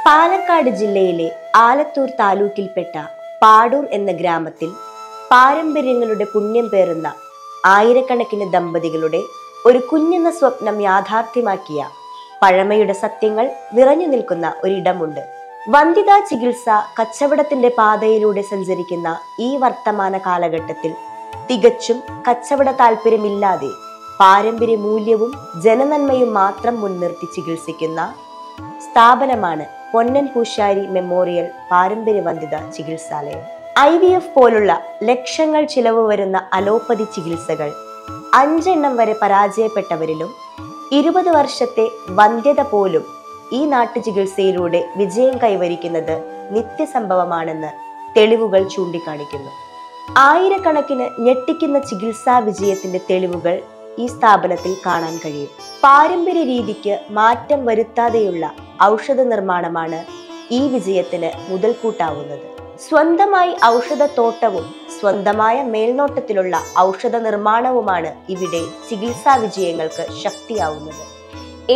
പാലക്കാട് ജില്ലയിലെ ആലത്തൂർ താലൂക്കിൽപ്പെട്ട പാടൂർ എന്ന ഗ്രാമത്തിൽ പാരമ്പര്യങ്ങളുടെ പുണ്യം പേറുന്ന ആയിരക്കണക്കിന് ദമ്പതികളുടെ ഒരു കുഞ്ഞെന്ന സ്വപ്നം യാഥാർത്ഥ്യമാക്കിയ പഴമയുടെ സത്യങ്ങൾ നിറഞ്ഞു നിൽക്കുന്ന ഒരിടമുണ്ട്. വന്ധ്യതാ ചികിത്സ കച്ചവടത്തിന്റെ പാതയിലൂടെ സഞ്ചരിക്കുന്ന ഈ വർത്തമാന കാലഘട്ടത്തിൽ തികച്ചും കച്ചവട താല്പര്യമില്ലാതെ പാരമ്പര്യ മൂല്യവും ജനനന്മയും മാത്രം മുൻനിർത്തി ചികിത്സിക്കുന്ന സ്ഥാപനമാണ് പൊന്നൻ പൂശാരി മെമ്മോറിയൽ പാരമ്പര്യ വന്ധ്യതാ ചികിത്സാലയം. IVF പോലുള്ള ലക്ഷങ്ങൾ ചിലവ് വരുന്ന അലോപ്പതി ചികിത്സകൾ 5 വരെ പരാജയപ്പെട്ടവരിലും 20 വർഷത്തെ വന്ധ്യത പോലും ഈ നാട്ടുചികിത്സയിലൂടെ വിജയം കൈവരിക്കുന്നത് നിത്യസംഭവമാണെന്ന് തെളിവുകൾ ചൂണ്ടിക്കാണിക്കുന്നു. ആയിരക്കണക്കിന് ഞെട്ടിക്കുന്ന ചികിത്സാ വിജയത്തിന്റെ തെളിവുകൾ ഈ സ്ഥാപനത്തിൽ കാണാൻ കഴിയും. പാരമ്പര്യ രീതിക്ക് മാറ്റം വരുത്താതെയുള്ള ഔഷധ നിർമ്മാണമാണ് ഈ വിജയത്തിന് മുതൽക്കൂട്ടാവുന്നത്. സ്വന്തമായി ഔഷധത്തോട്ടവും സ്വന്തമായ മേൽനോട്ടത്തിലുള്ള ഔഷധ നിർമ്മാണവുമാണ് ഇവിടെ ചികിത്സാ വിജയങ്ങൾക്ക് ശക്തിയാവുന്നത്.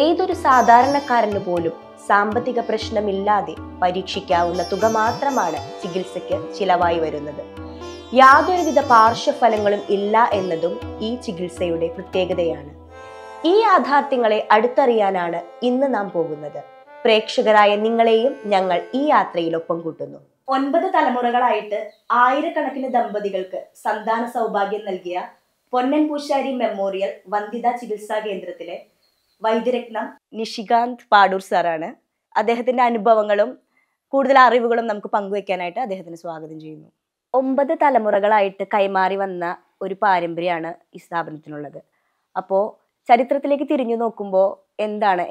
ഏതൊരു സാധാരണക്കാരന് പോലും സാമ്പത്തിക പ്രശ്നമില്ലാതെ പരീക്ഷിക്കാവുന്ന തുക മാത്രമാണ് ചികിത്സയ്ക്ക് ചിലവായി വരുന്നത്. യാതൊരുവിധ പാർശ്വഫലങ്ങളും ഇല്ല എന്നതും ഈ ചികിത്സയുടെ പ്രത്യേകതയാണ്. ഈ യാഥാർത്ഥ്യങ്ങളെ അടുത്തറിയാനാണ് ഇന്ന് നാം പോകുന്നത്. പ്രേക്ഷകരായ നിങ്ങളെയും ഞങ്ങൾ ഈ യാത്രയിൽ ഒപ്പം കൂട്ടുന്നു. 9 തലമുറകളായിട്ട് ആയിരക്കണക്കിന് ദമ്പതികൾക്ക് സന്താന സൗഭാഗ്യം നൽകിയ പൊന്നൻ പൂശാരി മെമ്മോറിയൽ വന്ധ്യതാ ചികിത്സാ കേന്ദ്രത്തിലെ വൈദ്യരത്നം നിഷികാന്ത് പാടൂർ സാറാണ്. അദ്ദേഹത്തിന്റെ അനുഭവങ്ങളും കൂടുതൽ അറിവുകളും നമുക്ക് പങ്കുവെക്കാനായിട്ട് അദ്ദേഹത്തിന് സ്വാഗതം ചെയ്യുന്നു. 9 തലമുറകളായിട്ട് കൈമാറി വന്ന ഒരു പാരമ്പര്യമാണ് ഈ സ്ഥാപനത്തിനുള്ളത്. അപ്പോൾ ചരിത്രത്തിലേക്ക് തിരിഞ്ഞു നോക്കുമ്പോൾ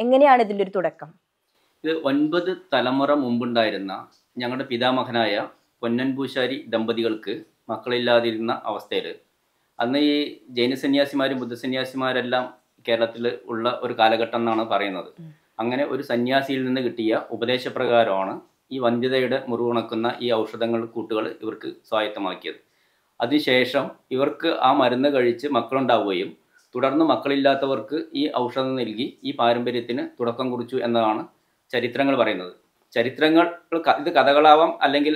എങ്ങനെയാണ് ഇതിൻ്റെ ഒരു തുടക്കം? ഇത് 9 തലമുറ മുമ്പുണ്ടായിരുന്ന ഞങ്ങളുടെ പിതാമഹനായ പൊന്നൻ പൂശാരി ദമ്പതികൾക്ക് മക്കളില്ലാതിരുന്ന അവസ്ഥയിൽ, അന്ന് ഈ ജൈന സന്യാസിമാരും ബുദ്ധസന്യാസിമാരെല്ലാം കേരളത്തിൽ ഉള്ള ഒരു കാലഘട്ടം എന്നാണ് പറയുന്നത്. അങ്ങനെ ഒരു സന്യാസിയിൽ നിന്ന് കിട്ടിയ ഉപദേശപ്രകാരമാണ് ഈ വന്ധ്യതയുടെ മുറിവുണക്കുന്ന ഈ ഔഷധങ്ങൾ കൂട്ടുകൾ ഇവർക്ക് സ്വായത്തമാക്കിയത്. അതിനുശേഷം ഇവർക്ക് ആ മരുന്ന് കഴിച്ച് മക്കളുണ്ടാവുകയും തുടർന്ന് മക്കളില്ലാത്തവർക്ക് ഈ ഔഷധം നൽകി ഈ പാരമ്പര്യത്തിന് തുടക്കം കുറിച്ചു എന്നതാണ് ചരിത്രങ്ങൾ പറയുന്നത്. ചരിത്രങ്ങൾ ഇത് കഥകളാവാം, അല്ലെങ്കിൽ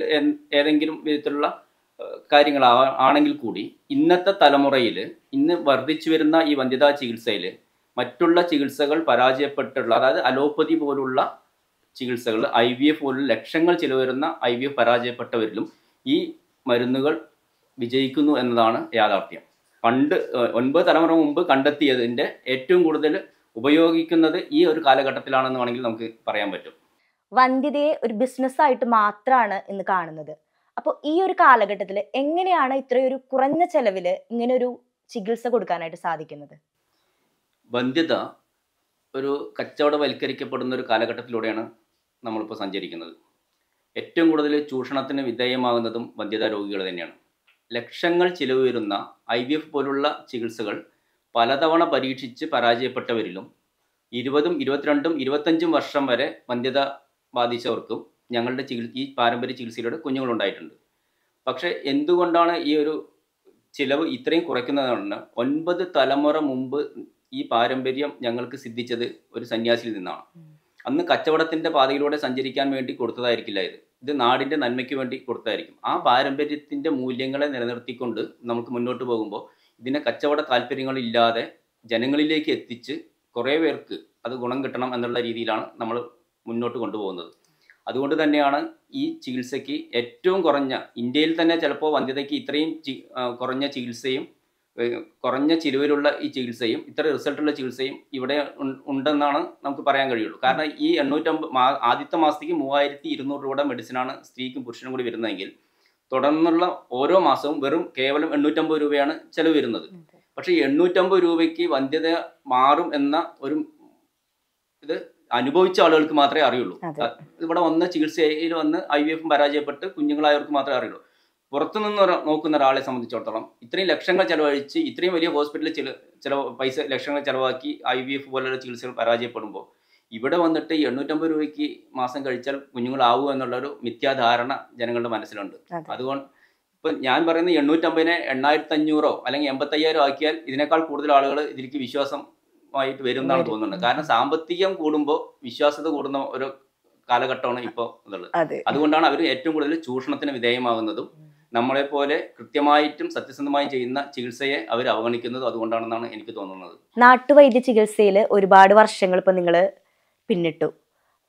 ഏതെങ്കിലും വിധത്തിലുള്ള കാര്യങ്ങളാണെങ്കിൽ കൂടി ഇന്നത്തെ തലമുറയിൽ ഇന്ന് വർദ്ധിച്ചു വരുന്ന ഈ വന്ധ്യതാ ചികിത്സയിൽ മറ്റുള്ള ചികിത്സകൾ പരാജയപ്പെട്ടുള്ള, അതായത് അലോപ്പതി പോലുള്ള ചികിത്സകൾ, IVF പോലുള്ള ലക്ഷങ്ങൾ ചിലവ് വരുന്ന IVF പരാജയപ്പെട്ടവരിലും ഈ മരുന്നുകൾ വിജയിക്കുന്നു എന്നതാണ് യാഥാർത്ഥ്യം. പണ്ട് 9 തലമുറ മുമ്പ് കണ്ടെത്തിയതിൻ്റെ ഏറ്റവും കൂടുതൽ ഉപയോഗിക്കുന്നത് ഈ ഒരു കാലഘട്ടത്തിലാണെന്ന് വേണമെങ്കിൽ നമുക്ക് പറയാൻ പറ്റും. വന്ധ്യതയെ ഒരു ബിസിനസ്സായിട്ട് മാത്രമാണ് ഇന്ന് കാണുന്നത്. അപ്പോൾ ഈ ഒരു കാലഘട്ടത്തിൽ എങ്ങനെയാണ് ഇത്രയൊരു കുറഞ്ഞ ചെലവിൽ ഇങ്ങനെ ഒരു ചികിത്സ കൊടുക്കാനായിട്ട് സാധിക്കുന്നത്? വന്ധ്യത ഒരു കച്ചവടവൽക്കരിക്കപ്പെടുന്ന ഒരു കാലഘട്ടത്തിലൂടെയാണ് നമ്മളിപ്പോൾ സഞ്ചരിക്കുന്നത്. ഏറ്റവും കൂടുതൽ ചൂഷണത്തിന് വിധേയമാകുന്നതും വന്ധ്യതാ രോഗികൾ തന്നെയാണ്. ലക്ഷങ്ങൾ ചിലവ് വരുന്ന IVF പോലുള്ള ചികിത്സകൾ പലതവണ പരീക്ഷിച്ച് പരാജയപ്പെട്ടവരിലും 20, 22, 25 വർഷം വരെ വന്ധ്യത ബാധിച്ചവർക്കും ഞങ്ങളുടെ ഈ പാരമ്പര്യ ചികിത്സയിലൂടെ കുഞ്ഞുങ്ങളുണ്ടായിട്ടുണ്ട്. പക്ഷേ എന്തുകൊണ്ടാണ് ഈ ഒരു ചിലവ് ഇത്രയും കുറയ്ക്കുന്നതെന്ന് 9 തലമുറ മുമ്പ് ഈ പാരമ്പര്യം ഞങ്ങൾക്ക് സിദ്ധിച്ചത് ഒരു സന്യാസിയിൽ നിന്നാണ്. അന്ന് കച്ചവടത്തിൻ്റെ പാതയിലൂടെ സഞ്ചരിക്കാൻ വേണ്ടി കൊടുത്തതായിരിക്കില്ല ഇത് നാടിൻ്റെ നന്മയ്ക്ക് വേണ്ടി കൊടുത്തതായിരിക്കും. ആ പാരമ്പര്യത്തിൻ്റെ മൂല്യങ്ങളെ നിലനിർത്തിക്കൊണ്ട് നമുക്ക് മുന്നോട്ട് പോകുമ്പോൾ ഇതിനെ കച്ചവട താല്പര്യങ്ങളില്ലാതെ ജനങ്ങളിലേക്ക് എത്തിച്ച് കുറേ പേർക്ക് അത് ഗുണം കിട്ടണം എന്നുള്ള രീതിയിലാണ് നമ്മൾ മുന്നോട്ട് കൊണ്ടുപോകുന്നത്. അതുകൊണ്ട് തന്നെയാണ് ഈ ചികിത്സയ്ക്ക് ഏറ്റവും കുറഞ്ഞ, ഇന്ത്യയിൽ തന്നെ ചിലപ്പോൾ വന്ധ്യതയ്ക്ക് ഇത്രയും കുറഞ്ഞ ചികിത്സയും കുറഞ്ഞ ചിലവിലുള്ള ഈ ചികിത്സയും ഇത്ര റിസൾട്ടുള്ള ചികിത്സയും ഇവിടെ ഉണ്ടെന്നാണ് നമുക്ക് പറയാൻ കഴിയുള്ളൂ. കാരണം ഈ 850 ആദ്യത്തെ മാസത്തേക്ക് 3200 രൂപയുടെ മെഡിസിനാണ് സ്ത്രീക്കും പുരുഷനും കൂടി വരുന്നതെങ്കിൽ തുടർന്നുള്ള ഓരോ മാസവും കേവലം 850 രൂപയാണ് ചിലവ് വരുന്നത്. പക്ഷേ 850 രൂപയ്ക്ക് വന്ധ്യത മാറും എന്ന ഒരു ഇത് അനുഭവിച്ച ആളുകൾക്ക് മാത്രമേ അറിയുള്ളൂ. ഇവിടെ വന്ന ചികിത്സയിൽ വന്ന് IVF പരാജയപ്പെട്ട് കുഞ്ഞുങ്ങളായവർക്ക് മാത്രമേ അറിയുള്ളൂ. പുറത്തുനിന്ന് നോക്കുന്ന ഒരാളെ സംബന്ധിച്ചിടത്തോളം ഇത്രയും ലക്ഷങ്ങൾ ചിലവഴിച്ച് ഇത്രയും വലിയ ഹോസ്പിറ്റലിൽ ലക്ഷങ്ങൾ ചിലവാക്കി IVF പോലുള്ള ചികിത്സകൾ പരാജയപ്പെടുമ്പോൾ ഇവിടെ വന്നിട്ട് 850 രൂപയ്ക്ക് മാസം കഴിച്ചാൽ കുഞ്ഞുങ്ങളാവുക എന്നുള്ളൊരു മിഥ്യാധാരണ ജനങ്ങളുടെ മനസ്സിലുണ്ട്. അതുകൊണ്ട് ഇപ്പം ഞാൻ പറയുന്നത് 850-നെ 8500 അല്ലെങ്കിൽ 85,000 ആക്കിയാൽ ഇതിനേക്കാൾ കൂടുതൽ ആളുകൾ ഇതിലേക്ക് വിശ്വാസമായിട്ട് വരും എന്നാണ് തോന്നുന്നത്. കാരണം സാമ്പത്തികം കൂടുമ്പോൾ വിശ്വാസ്യത കൂടുന്ന ഒരു കാലഘട്ടമാണ് ഇപ്പോൾ ഉള്ളത്. അതെ. അതുകൊണ്ടാണ് അവർ ഏറ്റവും കൂടുതൽ ചൂഷണത്തിന് വിധേയമാകുന്നതും നമ്മളെപ്പോലെ കൃത്യമായിട്ടും സത്യസന്ധമായും ചെയ്യുന്ന ചികിത്സയെ അവർ അവഗണിക്കുന്നതും അതുകൊണ്ടാണെന്നാണ് എനിക്ക് തോന്നുന്നത്. നാട്ടുവൈദ്യ ചികിത്സയിൽ ഒരുപാട് വർഷങ്ങൾ ഇപ്പൊ നിങ്ങൾ പിന്നിട്ടു.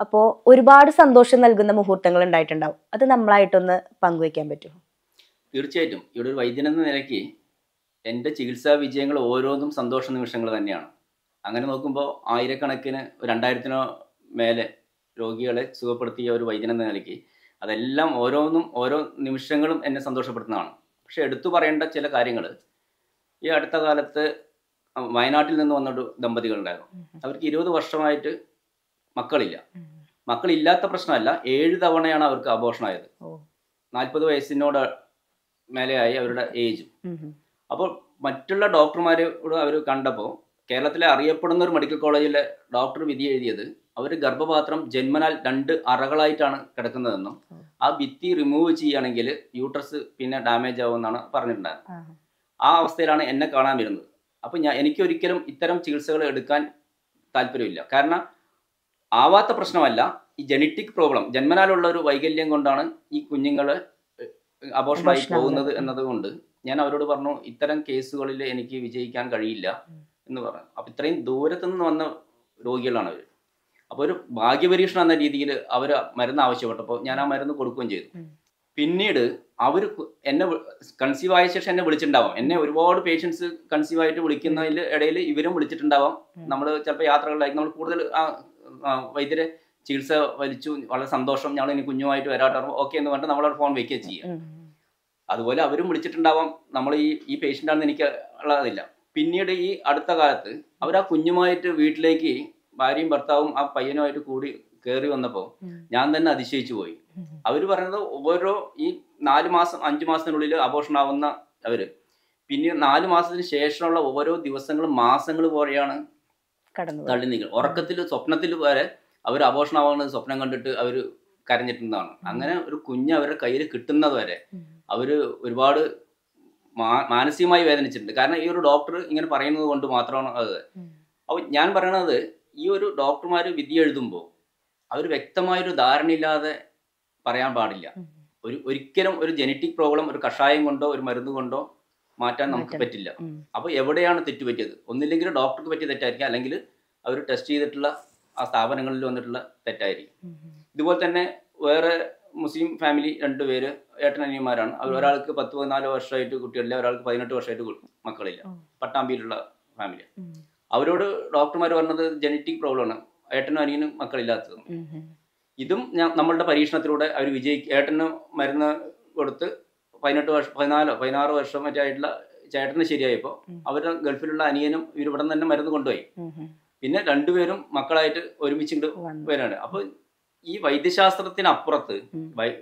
അപ്പോൾ ഒരുപാട് സന്തോഷം നൽകുന്ന മുഹൂർത്തങ്ങൾ ഉണ്ടായിട്ടുണ്ടാവും. അത് നമ്മളായിട്ടൊന്ന് പങ്കുവയ്ക്കാൻ പറ്റുമോ? തീർച്ചയായിട്ടും. ഇവിടെ ഒരു വൈദ്യനെന്ന നിലയ്ക്ക് എൻ്റെ ചികിത്സാ വിജയങ്ങൾ ഓരോന്നും സന്തോഷ നിമിഷങ്ങൾ തന്നെയാണ്. അങ്ങനെ നോക്കുമ്പോൾ ആയിരക്കണക്കിന് 2000-നോ മേലെ രോഗികളെ സുഖപ്പെടുത്തിയ ഒരു വൈദ്യനെന്ന നിലയ്ക്ക് അതെല്ലാം ഓരോന്നും ഓരോ നിമിഷങ്ങളും എന്നെ സന്തോഷപ്പെടുത്തുന്നതാണ്. പക്ഷെ എടുത്തു പറയേണ്ട ചില കാര്യങ്ങൾ, ഈ അടുത്ത കാലത്ത് വയനാട്ടിൽ നിന്ന് വന്നൊരു ദമ്പതികളുണ്ടായിരുന്നു. അവർക്ക് 20 വർഷമായിട്ട് മക്കളില്ല. മക്കളില്ലാത്ത പ്രശ്നമല്ല, 7 തവണയാണ് അവർക്ക് അബോർഷനായത്. 40 വയസ്സിനോട് മേലെയായി അവരുടെ ഏജ്. അപ്പോൾ മറ്റുള്ള ഡോക്ടർമാരോട് അവർ കണ്ടപ്പോൾ കേരളത്തിലെ അറിയപ്പെടുന്ന ഒരു മെഡിക്കൽ കോളേജിലെ ഡോക്ടർ വിധി എഴുതിയത് അവർ ഗർഭപാത്രം ജന്മനാൽ 2 അറകളായിട്ടാണ് കിടക്കുന്നതെന്നും ആ ഭിത്തി റിമൂവ് ചെയ്യുകയാണെങ്കിൽ യൂട്രസ് പിന്നെ ഡാമേജ് ആവുമെന്നാണ് പറഞ്ഞിട്ടുണ്ടായിരുന്നത്. ആ അവസ്ഥയിലാണ് എന്നെ കാണാൻ വരുന്നത്. അപ്പോൾ എനിക്കൊരിക്കലും ഇത്തരം ചികിത്സകൾ എടുക്കാൻ താല്പര്യമില്ല. കാരണം ആവാത്ത പ്രശ്നമല്ല, ഈ ജനറ്റിക് പ്രോബ്ലം, ജന്മനാലുള്ള ഒരു വൈകല്യം കൊണ്ടാണ് ഈ കുഞ്ഞുങ്ങൾ അബോർഷനായി പോകുന്നത് എന്നതുകൊണ്ട് ഞാൻ അവരോട് പറഞ്ഞു, ഇത്തരം കേസുകളിൽ എനിക്ക് വിജയിക്കാൻ കഴിയില്ല എന്ന് പറഞ്ഞു. അപ്പോൾ ഇത്രയും ദൂരത്തു നിന്ന് വന്ന രോഗികളാണ് അവർ. അപ്പോൾ ഒരു ഭാഗ്യപരീക്ഷണം എന്ന രീതിയിൽ അവർ മരുന്ന് ആവശ്യപ്പെട്ടപ്പോൾ ഞാൻ ആ മരുന്ന് കൊടുക്കുകയും ചെയ്തു. പിന്നീട് അവർ എന്നെ കൺസീവ് ആയ ശേഷം എന്നെ വിളിച്ചിട്ടുണ്ടാവാം. എന്നെ ഒരുപാട് പേഷ്യൻസ് കൺസീവ് ആയിട്ട് വിളിക്കുന്നതിൽ ഇടയിൽ ഇവരും വിളിച്ചിട്ടുണ്ടാവാം. നമ്മൾ ചിലപ്പോൾ യാത്രകളിലായിരിക്കും, നമ്മൾ കൂടുതൽ വൈദ്യരെ ചികിത്സ വലിച്ചു, വളരെ സന്തോഷം, ഞങ്ങൾ ഇനി കുഞ്ഞുമായിട്ട് വരാട്ടോ, ഓക്കെ എന്ന് പറഞ്ഞിട്ട് നമ്മളൊരു ഫോൺ വെക്കുക ചെയ്യുക. അതുപോലെ അവരും വിളിച്ചിട്ടുണ്ടാവാം. നമ്മൾ ഈ പേഷ്യൻ്റാണെന്ന് എനിക്ക് ഉള്ളതില്ല. പിന്നീട് ഈ അടുത്ത കാലത്ത് അവർ ആ കുഞ്ഞുമായിട്ട് വീട്ടിലേക്ക് ഭാര്യയും ഭർത്താവും ആ പയ്യനുമായിട്ട് കൂടി കയറി വന്നപ്പോൾ ഞാൻ തന്നെ അതിശയിച്ചു പോയി. അവർ പറയുന്നത് ഓരോ ഈ 4 മാസം 5 മാസത്തിനുള്ളിൽ അബോർഷൻ ആവുന്ന അവർ പിന്നെ 4 മാസത്തിന് ശേഷമുള്ള ഓരോ ദിവസങ്ങളും മാസങ്ങൾ പോലെയാണ് തള്ളി നീക്കുന്നത്. ഉറക്കത്തിൽ സ്വപ്നത്തിൽ വരെ അവർ അബോർഷൻ ആവുന്നത് സ്വപ്നം കണ്ടിട്ട് അവർ കരഞ്ഞിട്ടുന്നതാണ്. അങ്ങനെ ഒരു കുഞ്ഞ് അവരുടെ കയ്യിൽ കിട്ടുന്നത് വരെ അവർ ഒരുപാട് മാനസികമായി വേദനിച്ചിട്ടുണ്ട്. കാരണം ഈ ഒരു ഡോക്ടർ ഇങ്ങനെ പറയുന്നത് കൊണ്ട് മാത്രമാണ് അത്. അപ്പോൾ ഞാൻ പറയണത്, ഈ ഒരു ഡോക്ടർമാർ വിധി എഴുതുമ്പോൾ അവർ വ്യക്തമായൊരു ധാരണയില്ലാതെ പറയാൻ പാടില്ല. ഒരിക്കലും ഒരു ജനറ്റിക് പ്രോബ്ലം ഒരു കഷായം കൊണ്ടോ ഒരു മരുന്ന് കൊണ്ടോ മാറ്റാൻ നമുക്ക് പറ്റില്ല. അപ്പോൾ എവിടെയാണ് തെറ്റുപറ്റിയത്? ഒന്നില്ലെങ്കിൽ ഡോക്ടർക്ക് പറ്റിയ തെറ്റായിരിക്കും, അല്ലെങ്കിൽ അവർ ടെസ്റ്റ് ചെയ്തിട്ടുള്ള ആ സ്ഥാപനങ്ങളിൽ വന്നിട്ടുള്ള തെറ്റായിരിക്കും. ഇതുപോലെ തന്നെ വേറെ മുസ്ലിം ഫാമിലി 2 പേര് ഏട്ടനനിയന്മാരാണ്. അവർ ഒരാൾക്ക് 10-14 വർഷമായിട്ട് കുട്ടികളില്ല, ഒരാൾക്ക് 18 വർഷമായിട്ട് മക്കളില്ല. പട്ടാമ്പിയിലുള്ള ഫാമിലി. അവരോട് ഡോക്ടർമാർ പറഞ്ഞത് ജനറ്റിക് പ്രോബ്ലമാണ്, ഏട്ടനും അനിയനും മക്കളില്ലാത്തത്. ഇതും നമ്മളുടെ പരീക്ഷണത്തിലൂടെ അവർ ഏട്ടന് മരുന്ന് കൊടുത്ത് 18 വർഷം 16 വർഷം മറ്റായിട്ടുള്ള ചേട്ടന് ശരിയായപ്പോൾ അവരുടെ ഗൾഫിലുള്ള അനിയനും ഇവരിവിടെ തന്നെ മരുന്ന് കൊണ്ടുപോയി. പിന്നെ 2 പേരും മക്കളായിട്ട് ഒരുമിച്ചിട്ട് വരാണ്. അപ്പോൾ ഈ വൈദ്യശാസ്ത്രത്തിനപ്പുറത്ത്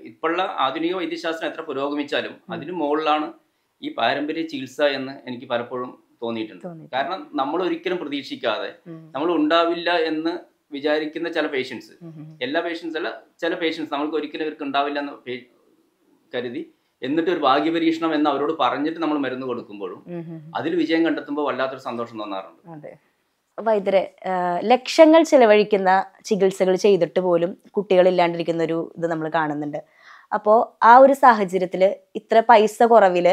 ഇപ്പോഴുള്ള ആധുനിക വൈദ്യശാസ്ത്രം എത്ര പുരോഗമിച്ചാലും അതിന് മുകളിലാണ് ഈ പാരമ്പര്യ ചികിത്സ എന്ന് എനിക്ക് പലപ്പോഴും തോന്നിയിട്ടുണ്ട്. കാരണം നമ്മൾ ഒരിക്കലും പ്രതീക്ഷിക്കാതെ, നമ്മൾ ഉണ്ടാവില്ല എന്ന് വിചാരിക്കുന്ന ചില പേഷ്യൻസ്, എല്ലാ പേഷ്യൻസ് അല്ല, ചില പേഷ്യൻസ് നമ്മൾക്ക് ഒരിക്കലും ഇവർക്ക് ഉണ്ടാവില്ല എന്ന് കരുതി എന്നിട്ട് ഒരു ഭാഗ്യപരീക്ഷണം എന്ന് അവരോട് പറഞ്ഞിട്ട് നമ്മൾ മരുന്ന് കൊടുക്കുമ്പോഴും അതിൽ വിജയം കണ്ടെത്തുമ്പോൾ വല്ലാത്തൊരു സന്തോഷം തോന്നാറുണ്ട്. വൈദ്യരെ, ലക്ഷങ്ങൾ ചെലവഴിക്കുന്ന ചികിത്സകൾ ചെയ്തിട്ട് പോലും കുട്ടികളില്ലാണ്ടിരിക്കുന്ന ഒരു ഇത് നമ്മൾ കാണുന്നുണ്ട്. അപ്പോൾ ആ ഒരു സാഹചര്യത്തിൽ ഇത്ര പൈസ കുറവിൽ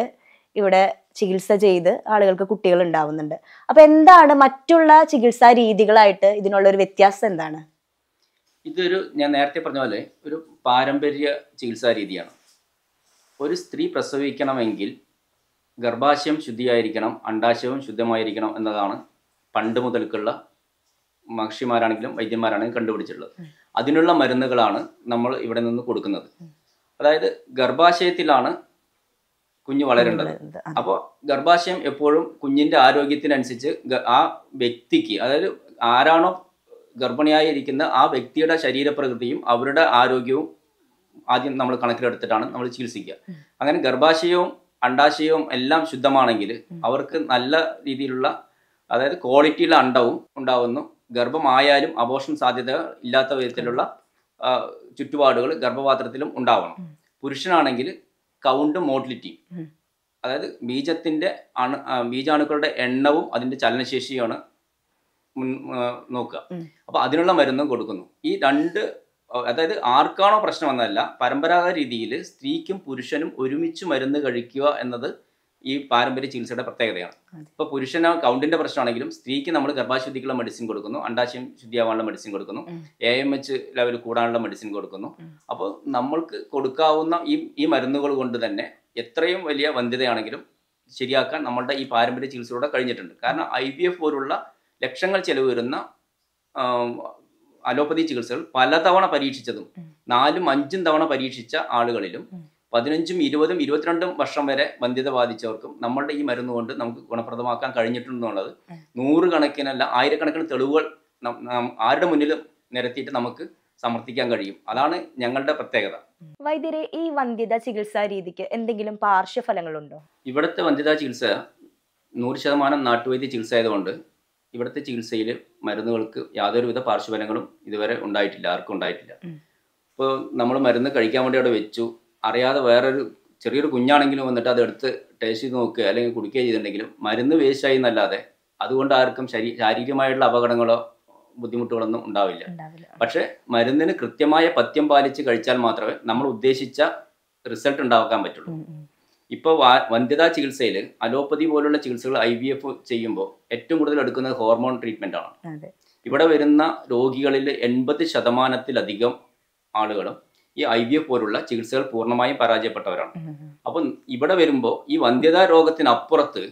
ഇവിടെ ചികിത്സ ചെയ്ത് ആളുകൾക്ക് കുട്ടികൾ ഉണ്ടാവുന്നുണ്ട്. അപ്പൊ എന്താണ് മറ്റുള്ള ചികിത്സാ രീതികളായിട്ട് ഇതിനുള്ള ഒരു വ്യത്യാസം എന്താണ്? ഞാൻ നേരത്തെ പറഞ്ഞ പോലെ ഒരു പാരമ്പര്യ ചികിത്സാ രീതിയാണ്. ഒരു സ്ത്രീ പ്രസവിക്കണമെങ്കിൽ ഗർഭാശയം ശുദ്ധിയായിരിക്കണം, അണ്ഡാശയവും ശുദ്ധമായിരിക്കണം എന്നതാണ് പണ്ട് മുതൽക്കുള്ള മഹർഷിമാരാണെങ്കിലും വൈദ്യന്മാരാണെങ്കിലും കണ്ടുപിടിച്ചിട്ടുള്ളത്. അതിനുള്ള മരുന്നുകളാണ് നമ്മൾ ഇവിടെ നിന്ന് കൊടുക്കുന്നത്. അതായത് ഗർഭാശയത്തിലാണ് കുഞ്ഞ് വളരേണ്ടത്. അപ്പോൾ ഗർഭാശയം എപ്പോഴും കുഞ്ഞിൻ്റെ ആരോഗ്യത്തിനനുസരിച്ച് ആ വ്യക്തിക്ക്, അതായത് ആരാണോ ഗർഭിണിയായിരിക്കുന്ന ആ വ്യക്തിയുടെ ശരീരപ്രകൃതിയും അവരുടെ ആരോഗ്യവും ആദ്യം നമ്മൾ കണക്കിലെടുത്തിട്ടാണ് നമ്മൾ ചികിത്സിക്കുക. അങ്ങനെ ഗർഭാശയവും അണ്ഡാശയവും എല്ലാം ശുദ്ധമാണെങ്കിൽ അവർക്ക് നല്ല രീതിയിലുള്ള, അതായത് ക്വാളിറ്റിയുള്ള അണ്ടവും ഉണ്ടാവുന്നു. ഗർഭമായാലും അബോർഷൻ സാധ്യത ഇല്ലാത്ത വിധത്തിലുള്ള ചുറ്റുപാടുകൾ ഗർഭപാത്രത്തിലും ഉണ്ടാവണം. പുരുഷനാണെങ്കിൽ കൗണ്ടും മോട്ടിലിറ്റിയും, അതായത് ബീജാണുക്കളുടെ എണ്ണവും അതിൻ്റെ ചലനശേഷിയാണ് നോക്കുക. അപ്പോൾ അതിനുള്ള മരുന്നും കൊടുക്കുന്നു. ഈ 2 അതായത് ആർക്കാണോ പ്രശ്നം എന്നല്ല, പരമ്പരാഗത രീതിയിൽ സ്ത്രീക്കും പുരുഷനും ഒരുമിച്ച് മരുന്ന് കഴിക്കുക എന്നത് ഈ പാരമ്പര്യ ചികിത്സയുടെ പ്രത്യേകതയാണ്. ഇപ്പോൾ പുരുഷന് കൗണ്ടിന്റെ പ്രശ്നമാണെങ്കിലും സ്ത്രീക്ക് നമ്മൾ ഗർഭാശുദ്ധിക്കുള്ള മെഡിസിൻ കൊടുക്കുന്നു, അണ്ടാശയം ശുദ്ധിയാവാനുള്ള മെഡിസിൻ കൊടുക്കുന്നു, AMH ലെവൽ കൂടാനുള്ള മെഡിസിൻ കൊടുക്കുന്നു. അപ്പോൾ നമ്മൾക്ക് കൊടുക്കാവുന്ന ഈ മരുന്നുകൾ കൊണ്ട് തന്നെ എത്രയും വലിയ വന്ധ്യതയാണെങ്കിലും ശരിയാക്കാൻ നമ്മളുടെ ഈ പാരമ്പര്യ ചികിത്സയിലൂടെ കഴിഞ്ഞിട്ടുണ്ട്. കാരണം IVF പോലുള്ള ലക്ഷങ്ങൾ ചെലവ് വരുന്ന അലോപ്പതി ചികിത്സകൾ പലതവണ പരീക്ഷിച്ചതും 4ഉം 5ഉം തവണ പരീക്ഷിച്ച ആളുകളിലും 15ഉം 20ഉം 22ഉം വർഷം വരെ വന്ധ്യത ബാധിച്ചവർക്കും നമ്മളുടെ ഈ മരുന്ന് കൊണ്ട് നമുക്ക് ഗുണപ്രദമാക്കാൻ കഴിഞ്ഞിട്ടുണ്ടെന്നുള്ളത് നൂറുകണക്കിനല്ല ആയിരക്കണക്കിന് തെളിവുകൾ ആരുടെ മുന്നിലും നിരത്തിയിട്ട് നമുക്ക് സമർത്ഥിക്കാൻ കഴിയും. അതാണ് ഞങ്ങളുടെ പ്രത്യേകത. വൈദ്യരെ, ഈ വന്ധ്യത ചികിത്സാ രീതിക്ക് എന്തെങ്കിലും പാർശ്വഫലങ്ങളുണ്ടോ? ഇവിടുത്തെ വന്ധ്യതാ ചികിത്സ 100% നാട്ടുവൈദ്യ ചികിത്സ ആയതുകൊണ്ട് ഇവിടുത്തെ ചികിത്സയിൽ മരുന്നുകൾക്ക് യാതൊരുവിധ പാർശ്വഫലങ്ങളും ഇതുവരെ ഉണ്ടായിട്ടില്ല, ആർക്കും ഉണ്ടായിട്ടില്ല. ഇപ്പോൾ നമ്മൾ മരുന്ന് കഴിക്കാൻ വേണ്ടി അവിടെ വെച്ചു, അറിയാതെ വേറൊരു ചെറിയൊരു കുഞ്ഞാണെങ്കിലും വന്നിട്ട് അതെടുത്ത് ടേസ്റ്റ് ചെയ്ത് നോക്കുക അല്ലെങ്കിൽ കുടിക്കുക ചെയ്തിട്ടുണ്ടെങ്കിലും മരുന്ന് വേസ്റ്റായി എന്നല്ലാതെ അതുകൊണ്ട് ആർക്കും ശാരീരികമായിട്ടുള്ള അപകടങ്ങളോ ബുദ്ധിമുട്ടുകളൊന്നും ഉണ്ടാവില്ല. പക്ഷെ മരുന്നിന് കൃത്യമായ പഥ്യം പാലിച്ച് കഴിച്ചാൽ മാത്രമേ നമ്മൾ ഉദ്ദേശിച്ച റിസൾട്ട് ഉണ്ടാക്കാൻ പറ്റുള്ളൂ. ഇപ്പോൾ വന്ധ്യതാ ചികിത്സയിൽ അലോപ്പതി പോലുള്ള ചികിത്സകൾ IVF ചെയ്യുമ്പോൾ ഏറ്റവും കൂടുതൽ എടുക്കുന്നത് ഹോർമോൺ ട്രീറ്റ്മെന്റ് ആണ്. ഇവിടെ വരുന്ന രോഗികളിൽ 80%-ലധികം ആളുകളും ഈ IVF പോലുള്ള ചികിത്സകൾ പൂർണ്ണമായും പരാജയപ്പെട്ടവരാണ്. അപ്പം ഇവിടെ വരുമ്പോൾ ഈ വന്ധ്യതാ രോഗത്തിനപ്പുറത്ത്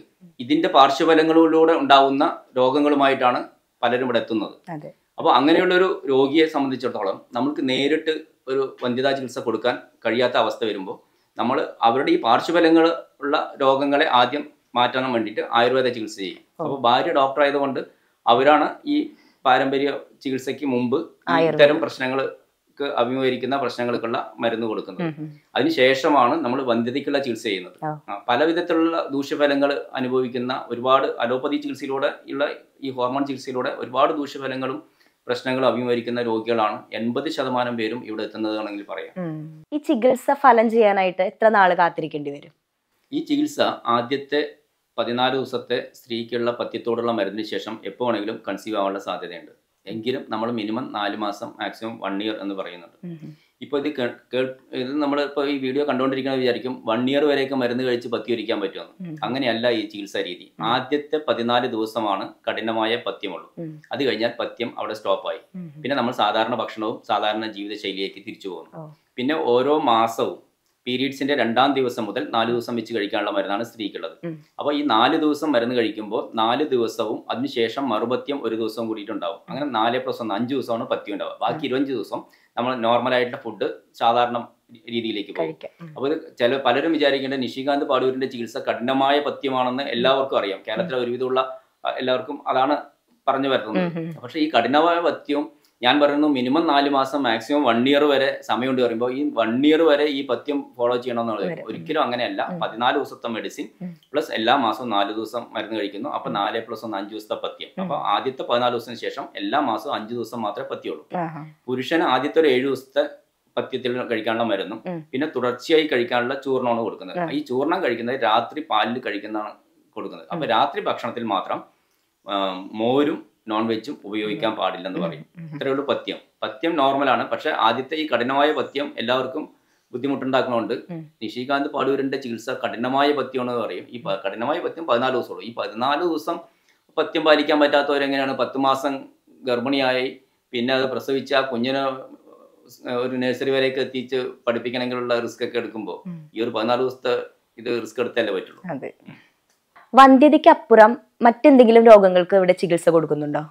ഇതിന്റെ പാർശ്വഫലങ്ങളിലൂടെ ഉണ്ടാവുന്ന രോഗങ്ങളുമായിട്ടാണ് പലരും ഇവിടെ എത്തുന്നത്. അപ്പോൾ അങ്ങനെയുള്ളൊരു രോഗിയെ സംബന്ധിച്ചിടത്തോളം നമുക്ക് നേരിട്ട് ഒരു വന്ധ്യതാ ചികിത്സ കൊടുക്കാൻ കഴിയാത്ത അവസ്ഥ വരുമ്പോൾ നമ്മൾ അവരുടെ ഈ പാർശ്വഫലങ്ങൾ ഉള്ള രോഗങ്ങളെ ആദ്യം മാറ്റാൻ വേണ്ടിയിട്ട് ആയുർവേദ ചികിത്സ ചെയ്യും. അപ്പോൾ ഭാര്യ ഡോക്ടർ ആയതുകൊണ്ട് അവരാണ് ഈ പാരമ്പര്യ ചികിത്സയ്ക്ക് മുമ്പ് ഇത്തരം പ്രശ്നങ്ങൾക്ക് അഭിമുഖീകരിക്കുന്ന പ്രശ്നങ്ങൾക്കുള്ള മരുന്ന് കൊടുക്കുന്നത്. അതിനുശേഷമാണ് നമ്മൾ വന്ധ്യതയ്ക്കുള്ള ചികിത്സ ചെയ്യുന്നത്. പല വിധത്തിലുള്ള ദൂഷ്യഫലങ്ങൾ അനുഭവിക്കുന്ന ഒരുപാട് അലോപ്പതി ചികിത്സയിലൂടെ ഉള്ള ഈ ഹോർമോൺ ചികിത്സയിലൂടെ ഒരുപാട് ദൂഷ്യഫലങ്ങളും പ്രശ്നങ്ങൾ അഭിമുഖീകരിക്കുന്ന രോഗികളാണ് 80% പേരും ഇവിടെ എത്തുന്നതാണെങ്കിൽ പറയാം. ഈ ചികിത്സ ഫലം ചെയ്യാനായിട്ട് എത്ര നാൾ കാത്തിരിക്കേണ്ടി വരും? ഈ ചികിത്സ ആദ്യത്തെ 14 ദിവസത്തെ സ്ത്രീക്കുള്ള പഥ്യത്തോടുള്ള മരുന്നിന് ശേഷം എപ്പോൾ വേണമെങ്കിലും കൺസീവ് ആവാനുള്ള സാധ്യതയുണ്ട്. എങ്കിലും നമ്മൾ മിനിമം 4 മാസം മാക്സിമം 1 ഇയർ എന്ന് പറയുന്നുണ്ട്. ഇപ്പോൾ ഇത് നമ്മളിപ്പോൾ ഈ വീഡിയോ കണ്ടുകൊണ്ടിരിക്കുന്നത് വിചാരിക്കും 1 ഇയർ വരെയൊക്കെ മരുന്ന് കഴിച്ച് പഥ്യമൊരിക്കാൻ പറ്റുമെന്ന്. അങ്ങനെയല്ല ഈ ചികിത്സാ രീതി. ആദ്യത്തെ 14 ദിവസമാണ് കഠിനമായ പഥ്യമുള്ളൂ. അത് കഴിഞ്ഞാൽ പഥ്യം അവിടെ സ്റ്റോപ്പായി. പിന്നെ നമ്മൾ സാധാരണ ഭക്ഷണവും സാധാരണ ജീവിതശൈലിയിലേക്ക് തിരിച്ചു പോകുന്നു. പിന്നെ ഓരോ മാസവും പീരീഡ്സിന്റെ 2ാം ദിവസം മുതൽ 4 ദിവസം വെച്ച് കഴിക്കാനുള്ള മരുന്നാണ് സ്ത്രീക്കുള്ളത്. അപ്പോൾ ഈ 4 ദിവസം മരുന്ന് കഴിക്കുമ്പോൾ 4 ദിവസവും അതിനുശേഷം മറുപഥ്യം 1 ദിവസവും കൂടിയിട്ടുണ്ടാവും. അങ്ങനെ 4+1 5 ദിവസമാണ് പഥ്യം ഉണ്ടാവുക. ബാക്കി 25 ദിവസം നമ്മൾ നോർമലായിട്ടുള്ള ഫുഡ് സാധാരണ രീതിയിലേക്ക് പോകും. അപ്പോൾ ഇത് പലരും വിചാരിക്കേണ്ട നിഷികാന്ത് പാടൂരിന്റെ ചികിത്സ കഠിനമായ പഥ്യമാണെന്ന് എല്ലാവർക്കും അറിയാം. കേരളത്തിലെ ഒരുവിധമുള്ള എല്ലാവർക്കും അതാണ് പറഞ്ഞു വരുന്നത്. പക്ഷേ ഈ കഠിനമായ പഥ്യവും ഞാൻ പറയുന്നു മിനിമം 4 മാസം മാക്സിമം 1 ഇയർ വരെ സമയമുണ്ട് പറയുമ്പോൾ ഈ 1 ഇയർ വരെ ഈ പഥ്യം ഫോളോ ചെയ്യണമെന്നുള്ളത് ഒരിക്കലും അങ്ങനെയല്ല. 14 ദിവസത്തെ മെഡിസിൻ പ്ലസ് എല്ലാ മാസവും 4 ദിവസം മരുന്ന് കഴിക്കുന്നു. അപ്പോൾ 4+1 5 ദിവസത്തെ പഥ്യം. അപ്പോൾ ആദ്യത്തെ 14 ദിവസത്തിന് ശേഷം എല്ലാ മാസവും 5 ദിവസം മാത്രമേ പഥ്യമുള്ളൂ. പുരുഷന് ആദ്യത്തെ ഒരു 7 ദിവസത്തെ പഥ്യത്തിൽ കഴിക്കാനുള്ള മരുന്നും പിന്നെ തുടർച്ചയായി കഴിക്കാനുള്ള ചൂർണമാണ് കൊടുക്കുന്നത്. ഈ ചൂർണം കഴിക്കുന്നത് രാത്രി പാലിൽ കഴിക്കുന്നതാണ് കൊടുക്കുന്നത്. അപ്പോൾ രാത്രി ഭക്ഷണത്തിൽ മാത്രം മോരും നോൺ വെജും ഉപയോഗിക്കാൻ പാടില്ലെന്ന് പറയും. ഇത്രയേ ഉള്ളൂ പഥ്യം. പഥ്യം നോർമലാണ്. പക്ഷെ ആദ്യത്തെ ഈ കഠിനമായ പഥ്യം എല്ലാവർക്കും ബുദ്ധിമുട്ടുണ്ടാക്കുന്നതുകൊണ്ട് നിഷികാന്ത് പാടൂരിന്റെ ചികിത്സ കഠിനമായ പഥ്യമാണെന്ന് പറയും. ഈ കഠിനമായ പഥ്യം 14 ദിവസമുള്ളൂ. ഈ 14 ദിവസം പഥ്യം പാലിക്കാൻ പറ്റാത്തവരെങ്ങനെയാണ് 10 മാസം ഗർഭിണിയായി പിന്നെ അത് പ്രസവിച്ച ആ കുഞ്ഞിനെ ഒരു നഴ്സറി വരെയൊക്കെ എത്തിച്ച് പഠിപ്പിക്കണമെങ്കിലുള്ള റിസ്ക് ഒക്കെ എടുക്കുമ്പോൾ ഈ ഒരു 14 ദിവസത്തെ ഇത് റിസ്ക് എടുത്തല്ലേ പറ്റുള്ളൂ. വന്ധ്യതയ്ക്ക് അപ്പുറം മറ്റെന്തെങ്കിലും രോഗങ്ങൾക്ക് ഇവിടെ ചികിത്സ കൊടുക്കുന്നുണ്ടോ?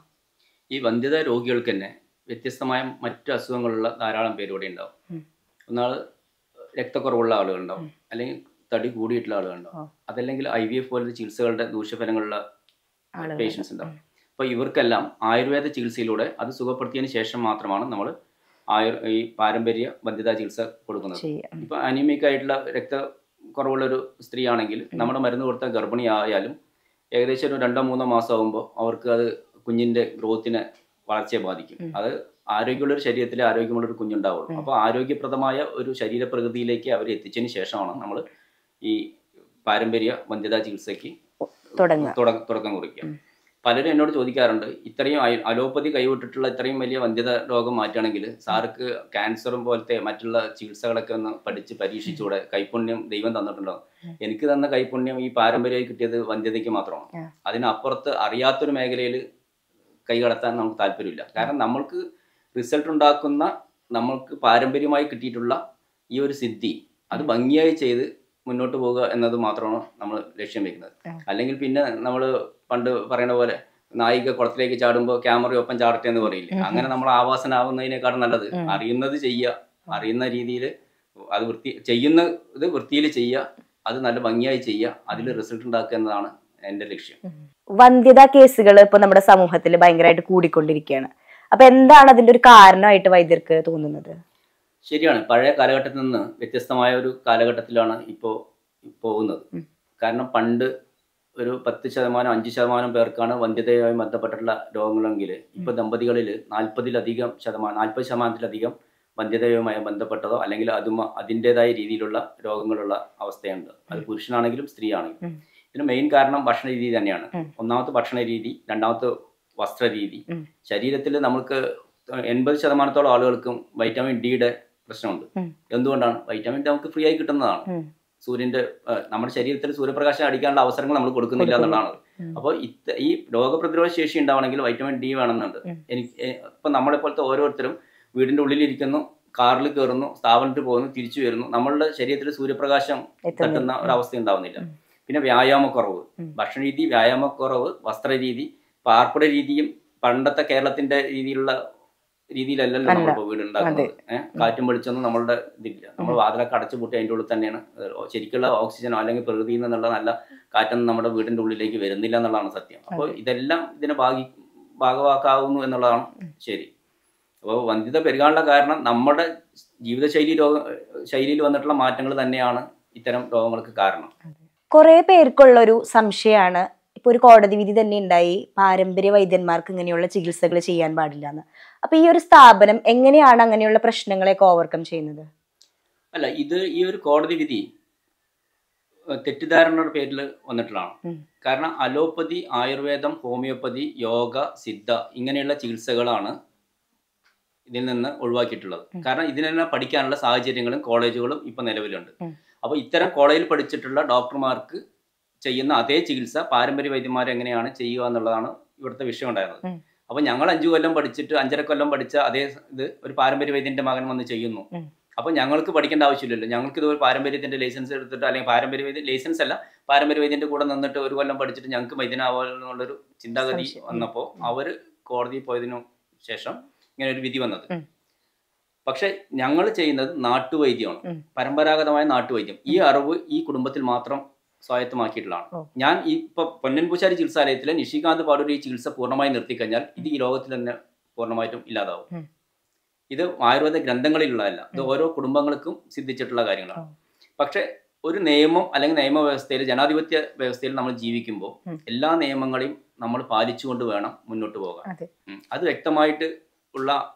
ഈ വന്ധ്യത രോഗികൾക്ക് തന്നെ വ്യത്യസ്തമായ മറ്റു അസുഖങ്ങളുള്ള ധാരാളം പേര് ഇവിടെ ഉണ്ടാവും. ഒന്നാൾ രക്തക്കുറവുള്ള ആളുകളുണ്ടാവും, അല്ലെങ്കിൽ തടി കൂടിയിട്ടുള്ള ആളുകളുണ്ടാവും, അതല്ലെങ്കിൽ IVF പോലത്തെ ചികിത്സകളുടെ ദൂഷ്യഫലങ്ങളുള്ള പേഷ്യൻസ് ഉണ്ടാവും. അപ്പോൾ ഇവർക്കെല്ലാം ആയുർവേദ ചികിത്സയിലൂടെ അത് സുഖപ്പെടുത്തിയതിന് ശേഷം മാത്രമാണ് നമ്മൾ ഈ പാരമ്പര്യ വന്ധ്യതാ ചികിത്സ കൊടുക്കുന്നത്. ഇപ്പൊ അനീമിക് ആയിട്ടുള്ള രക്തക്കുറവുള്ളൊരു സ്ത്രീ ആണെങ്കിൽ നമ്മുടെ മരുന്ന് കൊടുത്ത ഗർഭിണിയായാലും ഏകദേശം ഒരു 2-3 മാസം ആകുമ്പോൾ അവർക്ക് അത് കുഞ്ഞിന്റെ ഗ്രോത്തിനെ വളർച്ചയെ ബാധിക്കും. അത് ആരോഗ്യമുള്ളൊരു ശരീരത്തിൽ ആരോഗ്യമുള്ളൊരു കുഞ്ഞുണ്ടാവുള്ളൂ. അപ്പോൾ ആരോഗ്യപ്രദമായ ഒരു ശരീരപ്രകൃതിയിലേക്ക് അവർ എത്തിച്ചതിന് ശേഷമാണ് നമ്മൾ ഈ പാരമ്പര്യ വന്ധ്യതാ ചികിത്സയ്ക്ക് തുടക്കം കുറിക്കുക. പലരും എന്നോട് ചോദിക്കാറുണ്ട്, ഇത്രയും അലോപ്പതി കൈവിട്ടിട്ടുള്ള ഇത്രയും വലിയ വന്ധ്യത രോഗം മാറ്റുകയാണെങ്കിൽ സാർക്ക് ക്യാൻസറും പോലത്തെ മറ്റുള്ള ചികിത്സകളൊക്കെ ഒന്ന് പഠിച്ച് പരീക്ഷിച്ചുകൂടെ? കൈപുണ്യം ദൈവം തന്നിട്ടുണ്ടോ? എനിക്ക് തന്ന കൈപുണ്യം ഈ പാരമ്പര്യമായി കിട്ടിയത് വന്ധ്യതയ്ക്ക് മാത്രമാണ്. അതിനപ്പുറത്ത് അറിയാത്തൊരു മേഖലയിൽ കൈകടത്താൻ നമുക്ക് താല്പര്യമില്ല. കാരണം നമ്മൾക്ക് റിസൾട്ട് ഉണ്ടാക്കുന്ന, നമ്മൾക്ക് പാരമ്പര്യമായി കിട്ടിയിട്ടുള്ള ഈ ഒരു സിദ്ധി അത് ഭംഗിയായി ചെയ്ത് മുന്നോട്ട് പോകുക എന്നത് മാത്രമാണ് നമ്മൾ ലക്ഷ്യം വെക്കുന്നത്. അല്ലെങ്കിൽ പിന്നെ നമ്മൾ പണ്ട് പറയുന്ന പോലെ നായിക കുളത്തിലേക്ക് ചാടുമ്പോൾ ക്യാമറയൊപ്പം ചാടട്ടെ എന്ന് പറയില്ലേ, അങ്ങനെ നമ്മൾ ആവാസനാവുന്നതിനേക്കാളും നല്ലത് അറിയുന്നത് ചെയ്യുക, അറിയുന്ന രീതിയിൽ അത് ചെയ്യുന്നത് വൃത്തിയിൽ ചെയ്യുക, അത് നല്ല ഭംഗിയായി ചെയ്യുക, അതിൽ റിസൾട്ട് ഉണ്ടാക്കുക എന്നതാണ് എൻ്റെ ലക്ഷ്യം. വന്ധ്യതാ കേസുകൾ ഇപ്പൊ നമ്മുടെ സമൂഹത്തിൽ ഭയങ്കരമായിട്ട് കൂടിക്കൊണ്ടിരിക്കുകയാണ്. അപ്പൊ എന്താണ് അതിന്റെ ഒരു കാരണമായിട്ട് വൈദ്യർക്ക് തോന്നുന്നത്? ശരിയാണ്, പഴയ കാലഘട്ടത്തിൽ നിന്ന് വ്യത്യസ്തമായ ഒരു കാലഘട്ടത്തിലാണ് ഇപ്പോൾ പോകുന്നത്. കാരണം പണ്ട് ഒരു 10%, 5% പേർക്കാണ് വന്ധ്യതയുമായി ബന്ധപ്പെട്ടിട്ടുള്ള രോഗങ്ങളെങ്കിൽ ഇപ്പോൾ ദമ്പതികളിൽ 40%-40% വന്ധ്യതയുമായി ബന്ധപ്പെട്ടതോ അല്ലെങ്കിൽ അതിൻ്റെതായ രീതിയിലുള്ള രോഗങ്ങളുള്ള അവസ്ഥയുണ്ട്. അത് പുരുഷനാണെങ്കിലും സ്ത്രീ ആണെങ്കിലും. ഇതിന് മെയിൻ കാരണം ഭക്ഷണ രീതി തന്നെയാണ്. ഒന്നാമത്തെ ഭക്ഷണ രീതി, രണ്ടാമത്തെ വസ്ത്രരീതി. ശരീരത്തിൽ നമുക്ക് 80% ആളുകൾക്കും വൈറ്റമിൻ ഡിയുടെ പ്രശ്നമുണ്ട്. എന്തുകൊണ്ടാണ്? വൈറ്റമിൻ ഡി നമുക്ക് ഫ്രീ ആയി കിട്ടുന്നതാണ്. സൂര്യന്റെ നമ്മുടെ ശരീരത്തിൽ സൂര്യപ്രകാശം അടിക്കാനുള്ള അവസരങ്ങൾ നമ്മൾ കൊടുക്കുന്നില്ല എന്നുള്ളതാണ്. അപ്പോൾ ഈ രോഗപ്രതിരോധ ശേഷി ഉണ്ടാവണമെങ്കിൽ വൈറ്റമിൻ ഡി വേണമെന്നുണ്ട്. ഇപ്പൊ നമ്മളെ പോലത്തെ ഓരോരുത്തരും വീടിന്റെ ഉള്ളിലിരിക്കുന്നു, കാറിൽ കയറുന്നു, സ്ഥാപനത്തിൽ പോകുന്നു, തിരിച്ചു വരുന്നു. നമ്മളുടെ ശരീരത്തിൽ സൂര്യപ്രകാശം തട്ടുന്ന ഒരവസ്ഥ ഉണ്ടാവുന്നില്ല. പിന്നെ വ്യായാമക്കുറവ്, ഭക്ഷണരീതി, വ്യായാമക്കുറവ്, വസ്ത്രരീതി, പാർപ്പിട രീതിയും പണ്ടത്തെ കേരളത്തിന്റെ രീതിയിലല്ലല്ലോ നമ്മളിപ്പോൾ വീടുണ്ടാക്കുന്നത്. കാറ്റും വെളിച്ചൊന്നും നമ്മളുടെ ഇതില്ല. നമ്മൾ വാതിലൊക്കെ അടച്ചുപൂട്ടി അതിൻ്റെ ഉള്ളിൽ തന്നെയാണ്. ശരിക്കുള്ള ഓക്സിജനോ അല്ലെങ്കിൽ പ്രകൃതിയിൽ നിന്നുള്ള നല്ല കാറ്റൊന്നും നമ്മുടെ വീടിന്റെ ഉള്ളിലേക്ക് വരുന്നില്ല എന്നുള്ളതാണ് സത്യം. അപ്പോൾ ഇതെല്ലാം ഇതിനെ ഭാഗവാക്കാവുന്നു എന്നുള്ളതാണ് ശരി. അപ്പോൾ വന്ധ്യത പെരുകാനുള്ള കാരണം നമ്മുടെ ശൈലിയിൽ വന്നിട്ടുള്ള മാറ്റങ്ങൾ തന്നെയാണ് ഇത്തരം രോഗങ്ങൾക്ക് കാരണം. കുറെ പേർക്കുള്ള ഒരു സംശയമാണ്, ഇപ്പൊ ഒരു കോടതി വിധി തന്നെ ഉണ്ടായി, പാരമ്പര്യ വൈദ്യന്മാർക്ക് ഇങ്ങനെയുള്ള ചികിത്സകൾ ചെയ്യാൻ പാടില്ല എന്ന്. അപ്പൊ ഈ ഒരു സ്ഥാപനം എങ്ങനെയാണ് അങ്ങനെയുള്ള പ്രശ്നങ്ങളെയൊക്കെ ഓവർകം ചെയ്യുന്നത്? അല്ല, ഈ ഒരു കോടതി വിധി തെറ്റിദ്ധാരണയുടെ പേരിൽ വന്നിട്ടുള്ളതാണ്. കാരണം അലോപ്പതി, ആയുർവേദം, ഹോമിയോപ്പതി, യോഗ, സിദ്ധ ഇങ്ങനെയുള്ള ചികിത്സകളാണ് ഇതിൽ നിന്ന് ഒഴിവാക്കിയിട്ടുള്ളത്. കാരണം ഇതിനെല്ലാം പഠിക്കാനുള്ള സാഹചര്യങ്ങളും കോളേജുകളും ഇപ്പൊ നിലവിലുണ്ട്. അപ്പോൾ ഇത്തരം കോളേജിൽ പഠിച്ചിട്ടുള്ള ഡോക്ടർമാർക്ക് ചെയ്യുന്ന അതേ ചികിത്സ പാരമ്പര്യ വൈദ്യന്മാർ എങ്ങനെയാണ് ചെയ്യുക എന്നുള്ളതാണ് ഇവിടുത്തെ വിഷയം ഉണ്ടായിരുന്നത്. അപ്പോൾ ഞങ്ങൾ 5 കൊല്ലം പഠിച്ചിട്ട് 5.5 കൊല്ലം പഠിച്ച അതേ ഇത് ഒരു പാരമ്പര്യ വൈദ്യന്റെ മകൻ വന്ന് ചെയ്യുന്നു. അപ്പോൾ ഞങ്ങൾക്ക് പഠിക്കേണ്ട ആവശ്യമില്ലല്ലോ. ഞങ്ങൾക്ക് ഇത് ഒരു പാരമ്പര്യത്തിന്റെ ലൈസൻസ് എടുത്തിട്ട്, അല്ലെങ്കിൽ പാരമ്പര്യ വൈദ്യ ലൈസൻസ് അല്ല, പാരമ്പര്യ വൈദ്യന്റെ കൂടെ നിന്നിട്ട് 1 കൊല്ലം പഠിച്ചിട്ട് ഞങ്ങൾക്ക് വൈദ്യനാവാനുള്ളൊരു ചിന്താഗതി വന്നപ്പോൾ അവർ കോടതിയിൽ പോയതിനു ശേഷം ഇങ്ങനെ ഒരു വിധി വന്നത്. പക്ഷെ ഞങ്ങൾ ചെയ്യുന്നത് നാട്ടുവൈദ്യമാണ്, പരമ്പരാഗതമായ നാട്ടുവൈദ്യം. ഈ അറിവ് ഈ കുടുംബത്തിൽ മാത്രം സ്വായത്തമാക്കിയിട്ടുള്ളതാണ്. ഞാൻ ഇപ്പൊ പൊന്നൻപൂശാരി ചികിത്സാലയത്തിലെ നിഷികാന്ത് പാടൂർ ഈ ചികിത്സ പൂർണ്ണമായി നിർത്തിക്കഴിഞ്ഞാൽ ഇത് ഈ ലോകത്തിൽ തന്നെ പൂർണ്ണമായിട്ടും ഇല്ലാതാവും. ഇത് ആയുർവേദ ഗ്രന്ഥങ്ങളിലുള്ളതല്ല, ഇത് ഓരോ കുടുംബങ്ങൾക്കും സിദ്ധിച്ചിട്ടുള്ള കാര്യങ്ങളാണ്. പക്ഷെ ഒരു നിയമം അല്ലെങ്കിൽ നിയമവ്യവസ്ഥയിൽ, ജനാധിപത്യ വ്യവസ്ഥയിൽ നമ്മൾ ജീവിക്കുമ്പോൾ എല്ലാ നിയമങ്ങളെയും നമ്മൾ പാലിച്ചുകൊണ്ട് വേണം മുന്നോട്ട് പോകാൻ. അത് വ്യക്തമായിട്ട് ഉള്ള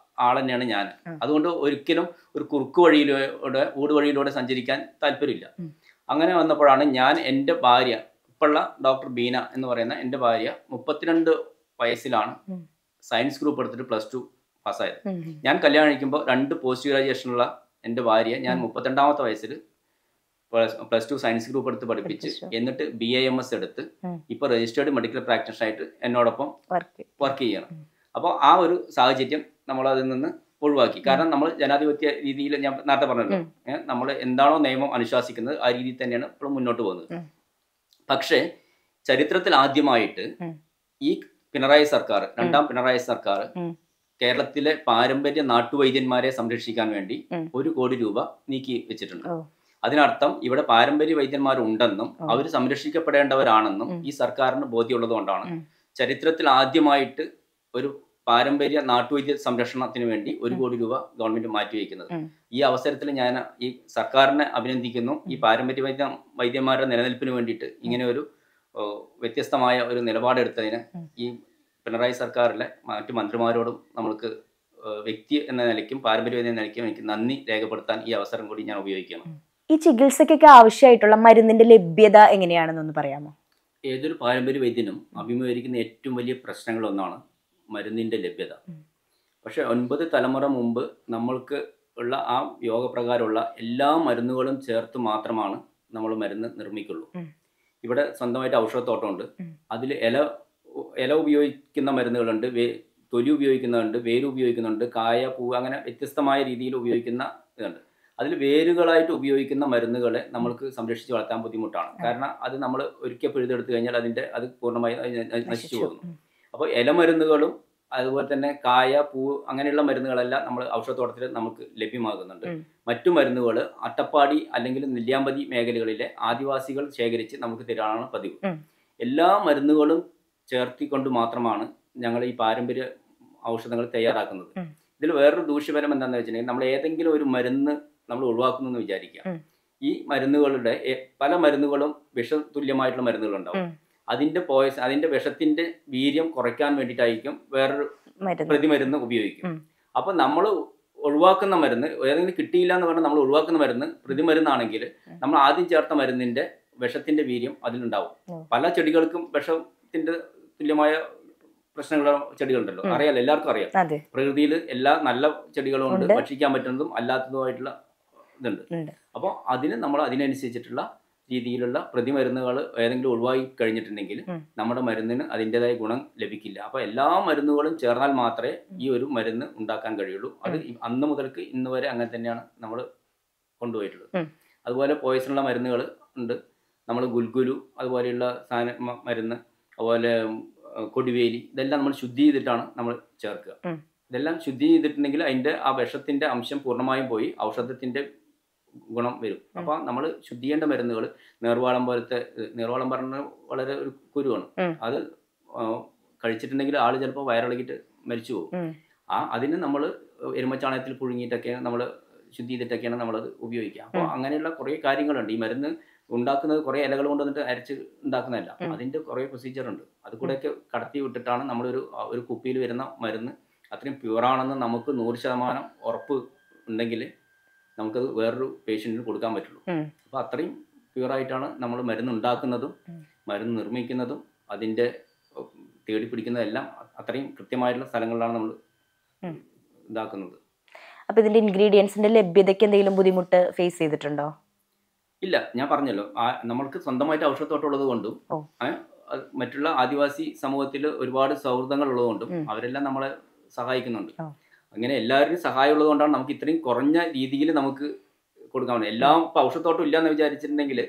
ആൾ തന്നെയാണ് ഞാൻ. അതുകൊണ്ട് ഒരിക്കലും ഒരു കുറുക്ക് വഴിയിലൂടെ, ഊടുവഴിയിലൂടെ സഞ്ചരിക്കാൻ താല്പര്യമില്ല. അങ്ങനെ വന്നപ്പോഴാണ് ഞാൻ എൻ്റെ ഭാര്യ, ഇപ്പോഴുള്ള ഡോക്ടർ ബീന എന്ന് പറയുന്ന എൻ്റെ ഭാര്യ 32 വയസ്സിലാണ് സയൻസ് ഗ്രൂപ്പ് എടുത്തിട്ട് +2 പാസ്സായത്. ഞാൻ കല്യാണം കഴിക്കുമ്പോൾ 2 പോസ്റ്റ് ഗ്രാജുവേഷനുള്ള എൻ്റെ ഭാര്യ ഞാൻ 32ാമത്തെ വയസ്സിൽ +2 സയൻസ് ഗ്രൂപ്പ് എടുത്ത് പഠിപ്പിച്ച്, എന്നിട്ട് BAMS എടുത്ത് ഇപ്പോൾ രജിസ്റ്റേർഡ് മെഡിക്കൽ പ്രാക്ടീഷണറായിട്ട് എന്നോടൊപ്പം വർക്ക് ചെയ്യണം. അപ്പോൾ ആ ഒരു സാഹചര്യം നമ്മൾ അതിൽ നിന്ന് ഒഴിവാക്കി. കാരണം നമ്മൾ ജനാധിപത്യ രീതിയിൽ, ഞാൻ നേരത്തെ പറഞ്ഞല്ലോ, നമ്മൾ എന്താണോ നിയമം അനുശാസിക്കുന്നത് ആ രീതിയിൽ തന്നെയാണ് ഇപ്പോഴും മുന്നോട്ട് പോകുന്നത്. പക്ഷേ ചരിത്രത്തിൽ ആദ്യമായിട്ട് ഈ പിണറായി സർക്കാർ, 2ാം പിണറായി സർക്കാർ കേരളത്തിലെ പാരമ്പര്യ നാട്ടുവൈദ്യന്മാരെ സംരക്ഷിക്കാൻ വേണ്ടി 1 കോടി രൂപ നീക്കി വെച്ചിട്ടുണ്ട്. അതിനർത്ഥം ഇവിടെ പാരമ്പര്യ വൈദ്യന്മാരുണ്ടെന്നും അവർ സംരക്ഷിക്കപ്പെടേണ്ടവരാണെന്നും ഈ സർക്കാരിന് ബോധ്യമുള്ളത് കൊണ്ടാണ് ചരിത്രത്തിൽ ആദ്യമായിട്ട് ഒരു പാരമ്പര്യ നാട്ടുവൈദ്യ സംരക്ഷണത്തിന് വേണ്ടി 1 കോടി രൂപ ഗവൺമെന്റ് മാറ്റിവെക്കുന്നത്. ഈ അവസരത്തിൽ ഞാൻ ഈ സർക്കാരിനെ അഭിനന്ദിക്കുന്നു. ഈ പാരമ്പര്യ വൈദ്യന്മാരുടെ നിലനിൽപ്പിന് വേണ്ടിയിട്ട് ഇങ്ങനെ ഒരു വ്യത്യസ്തമായ ഒരു നിലപാടെടുത്തതിന് ഈ പിണറായി സർക്കാരിലെ മറ്റു മന്ത്രിമാരോടും നമ്മൾക്ക് വ്യക്തി എന്ന നിലയ്ക്കും പാരമ്പര്യ എന്ന നിലയ്ക്കും എനിക്ക് നന്ദി രേഖപ്പെടുത്താൻ ഈ അവസരം കൂടി ഞാൻ ഉപയോഗിക്കണം. ഈ ചികിത്സയ്ക്കൊക്കെ ആവശ്യമായിട്ടുള്ള മരുന്നിന്റെ ലഭ്യത എങ്ങനെയാണെന്നൊന്ന് പറയാമോ? ഏതൊരു പാരമ്പര്യ വൈദ്യനും അഭിമുഖീകരിക്കുന്ന ഏറ്റവും വലിയ പ്രശ്നങ്ങളൊന്നാണ് മരുന്നിൻ്റെ ലഭ്യത. പക്ഷേ 9 തലമുറ മുമ്പ് നമ്മൾക്ക് ഉള്ള ആ യോഗപ്രകാരമുള്ള എല്ലാ മരുന്നുകളും ചേർത്ത് മാത്രമാണ് നമ്മൾ മരുന്ന് നിർമ്മിക്കുള്ളൂ. ഇവിടെ സ്വന്തമായിട്ട് ഔഷധത്തോട്ടമുണ്ട്. അതിൽ ഇല ഉപയോഗിക്കുന്ന മരുന്നുകളുണ്ട്, തൊലി ഉപയോഗിക്കുന്നുണ്ട്, വേര് ഉപയോഗിക്കുന്നുണ്ട്, കായ, പൂവ്, അങ്ങനെ വ്യത്യസ്തമായ രീതിയിൽ ഉപയോഗിക്കുന്ന ഇതുണ്ട്. അതിൽ വേരുകളായിട്ട് ഉപയോഗിക്കുന്ന മരുന്നുകളെ നമ്മൾക്ക് സംരക്ഷിച്ച് വളർത്താൻ ബുദ്ധിമുട്ടാണ്. കാരണം അത് നമ്മൾ ഒരിക്കൽ പിഴുതെടുത്തു കഴിഞ്ഞാൽ അത് പൂർണ്ണമായി നശിച്ചു പോകുന്നു. അപ്പോൾ ഇലമരുന്നുകളും അതുപോലെ തന്നെ കായ, പൂവ്, അങ്ങനെയുള്ള മരുന്നുകളെല്ലാം നമ്മൾ ഔഷധത്തോട്ടത്തിൽ നമുക്ക് ലഭ്യമാകുന്നുണ്ട്. മറ്റു മരുന്നുകൾ അട്ടപ്പാടി അല്ലെങ്കിൽ നെല്ലിയാമ്പതി മേഖലകളിലെ ആദിവാസികൾ ശേഖരിച്ച് നമുക്ക് തരാനാണ് പതിവ്. എല്ലാ മരുന്നുകളും ചേർത്തിക്കൊണ്ട് മാത്രമാണ് ഞങ്ങൾ ഈ പാരമ്പര്യ ഔഷധങ്ങൾ തയ്യാറാക്കുന്നത്. ഇതിൽ വേറൊരു ദൂഷ്യഫലം എന്താണെന്ന് വെച്ചിട്ടുണ്ടെങ്കിൽ, നമ്മൾ ഏതെങ്കിലും ഒരു മരുന്ന് നമ്മൾ ഒഴിവാക്കുന്നു എന്ന് വിചാരിക്കുക. ഈ മരുന്നുകളുടെ പല മരുന്നുകളും വിഷതുല്യമായിട്ടുള്ള മരുന്നുകളുണ്ടാവും. അതിന്റെ വിഷത്തിന്റെ വീര്യം കുറയ്ക്കാൻ വേണ്ടിയിട്ടായിരിക്കും വേറൊരു പ്രതിമരുന്ന് ഉപയോഗിക്കും. അപ്പൊ നമ്മൾ ഒഴിവാക്കുന്ന മരുന്ന് ഏതെങ്കിലും കിട്ടിയില്ല എന്ന് പറഞ്ഞാൽ നമ്മൾ ഒഴിവാക്കുന്ന മരുന്ന് പ്രതിമരുന്നാണെങ്കിൽ നമ്മൾ ആദ്യം ചേർത്ത മരുന്നിന്റെ വിഷത്തിന്റെ വീര്യം അതിലുണ്ടാവും. പല ചെടികൾക്കും വിഷത്തിന്റെ തുല്യമായ പ്രശ്നങ്ങളുള്ള ചെടികളുണ്ടല്ലോ, അറിയാലോ, എല്ലാവർക്കും അറിയാം. പ്രകൃതിയിൽ എല്ലാ നല്ല ചെടികളും ഉണ്ട്, ഭക്ഷിക്കാൻ പറ്റുന്നതും അല്ലാത്തതുമായിട്ടുള്ള ഇതുണ്ട്. അപ്പോൾ നമ്മൾ അതിനനുസരിച്ചിട്ടുള്ള രീതിയിലുള്ള പ്രതിമരുന്നുകൾ ഏതെങ്കിലും ഒഴിവായി കഴിഞ്ഞിട്ടുണ്ടെങ്കിൽ നമ്മുടെ മരുന്നിന് അതിൻ്റെതായ ഗുണം ലഭിക്കില്ല. അപ്പോൾ എല്ലാ മരുന്നുകളും ചേർന്നാൽ മാത്രമേ ഈ ഒരു മരുന്ന് ഉണ്ടാക്കാൻ കഴിയുള്ളൂ. അത് അന്ന് മുതൽക്ക് ഇന്ന് വരെ അങ്ങനെ തന്നെയാണ് നമ്മൾ കൊണ്ടുപോയിട്ടുള്ളത്. അതുപോലെ പോയിസണുള്ള മരുന്നുകൾ ഉണ്ട്. നമ്മൾ ഗുൽഗുലു അതുപോലെയുള്ള മരുന്ന്, അതുപോലെ കൊടിവേലി, ഇതെല്ലാം നമ്മൾ ശുദ്ധി ചെയ്തിട്ടാണ് നമ്മൾ ചേർക്കുക. ഇതെല്ലാം ശുദ്ധി ചെയ്തിട്ടുണ്ടെങ്കിൽ അതിൻ്റെ ആ വിഷത്തിൻ്റെ അംശം പൂർണ്ണമായും പോയി ഔഷധത്തിൻ്റെ ഗുണം വരും. അപ്പോൾ നമ്മൾ ശുദ്ധി ചെയ്യേണ്ട മരുന്നുകൾ നീർവാളം പറഞ്ഞ വളരെ ഒരു കുരുവാണ്. അത് കഴിച്ചിട്ടുണ്ടെങ്കിൽ ആൾ ചിലപ്പോൾ വയറിളകിയിട്ട് മരിച്ചു പോകും. അതിന് നമ്മൾ എരുമച്ചാണകത്തിൽ പുഴുങ്ങിയിട്ടൊക്കെയാണ് നമ്മൾ ശുദ്ധി ചെയ്തിട്ടൊക്കെയാണ് നമ്മളത് ഉപയോഗിക്കുക. അപ്പോൾ അങ്ങനെയുള്ള കുറേ കാര്യങ്ങളുണ്ട്. ഈ മരുന്ന് ഉണ്ടാക്കുന്നത് കുറേ ഇലകൾ കൊണ്ടുവന്നിട്ട് അരച്ച് ഉണ്ടാക്കുന്നതല്ല, അതിൻ്റെ കുറേ പ്രൊസീജിയർ ഉണ്ട്. അത് കൂടെയൊക്കെ കടത്തി വിട്ടിട്ടാണ് ഒരു കുപ്പിയിൽ വരുന്ന മരുന്ന് അത്രയും പ്യുവറാണെന്ന് നമുക്ക് 100% ഉറപ്പ് ഉണ്ടെങ്കിൽ നമുക്കത് വേറൊരു പേഷ്യൻറ്റിന് കൊടുക്കാൻ പറ്റുള്ളൂ. അപ്പോൾ അത്രയും പ്യുവറായിട്ടാണ് നമ്മൾ മരുന്ന് ഉണ്ടാക്കുന്നതും മരുന്ന് നിർമ്മിക്കുന്നതും അതിൻ്റെ തേടിപ്പിടിക്കുന്നതെല്ലാം അത്രയും കൃത്യമായിട്ടുള്ള സ്ഥലങ്ങളിലാണ് നമ്മൾ ഇതാക്കുന്നത്. അപ്പോൾ ഇതിൻ്റെ ഇൻഗ്രീഡിയൻസിൻ്റെ ലഭ്യതയ്ക്ക് എന്തെങ്കിലും ബുദ്ധിമുട്ട് ഫേസ് ചെയ്തിട്ടുണ്ടോ? ഇല്ല, ഞാൻ പറഞ്ഞല്ലോ, നമ്മൾക്ക് സ്വന്തമായിട്ട് ഔഷധത്തോട്ടമുള്ളത് കൊണ്ടും മറ്റുള്ള ആദിവാസി സമൂഹത്തിൽ ഒരുപാട് സൗഹൃദങ്ങൾ ഉള്ളതുകൊണ്ടും അവരെല്ലാം നമ്മളെ സഹായിക്കുന്നുണ്ട്. അങ്ങനെ എല്ലാവരും സഹായം ഉള്ളത് കൊണ്ടാണ് നമുക്ക് ഇത്രയും കുറഞ്ഞ രീതിയിൽ നമുക്ക് കൊടുക്കാൻ പറ്റും. എല്ലാം ഇപ്പം ഔഷധത്തോട്ടം ഇല്ലാന്ന് വിചാരിച്ചിട്ടുണ്ടെങ്കിൽ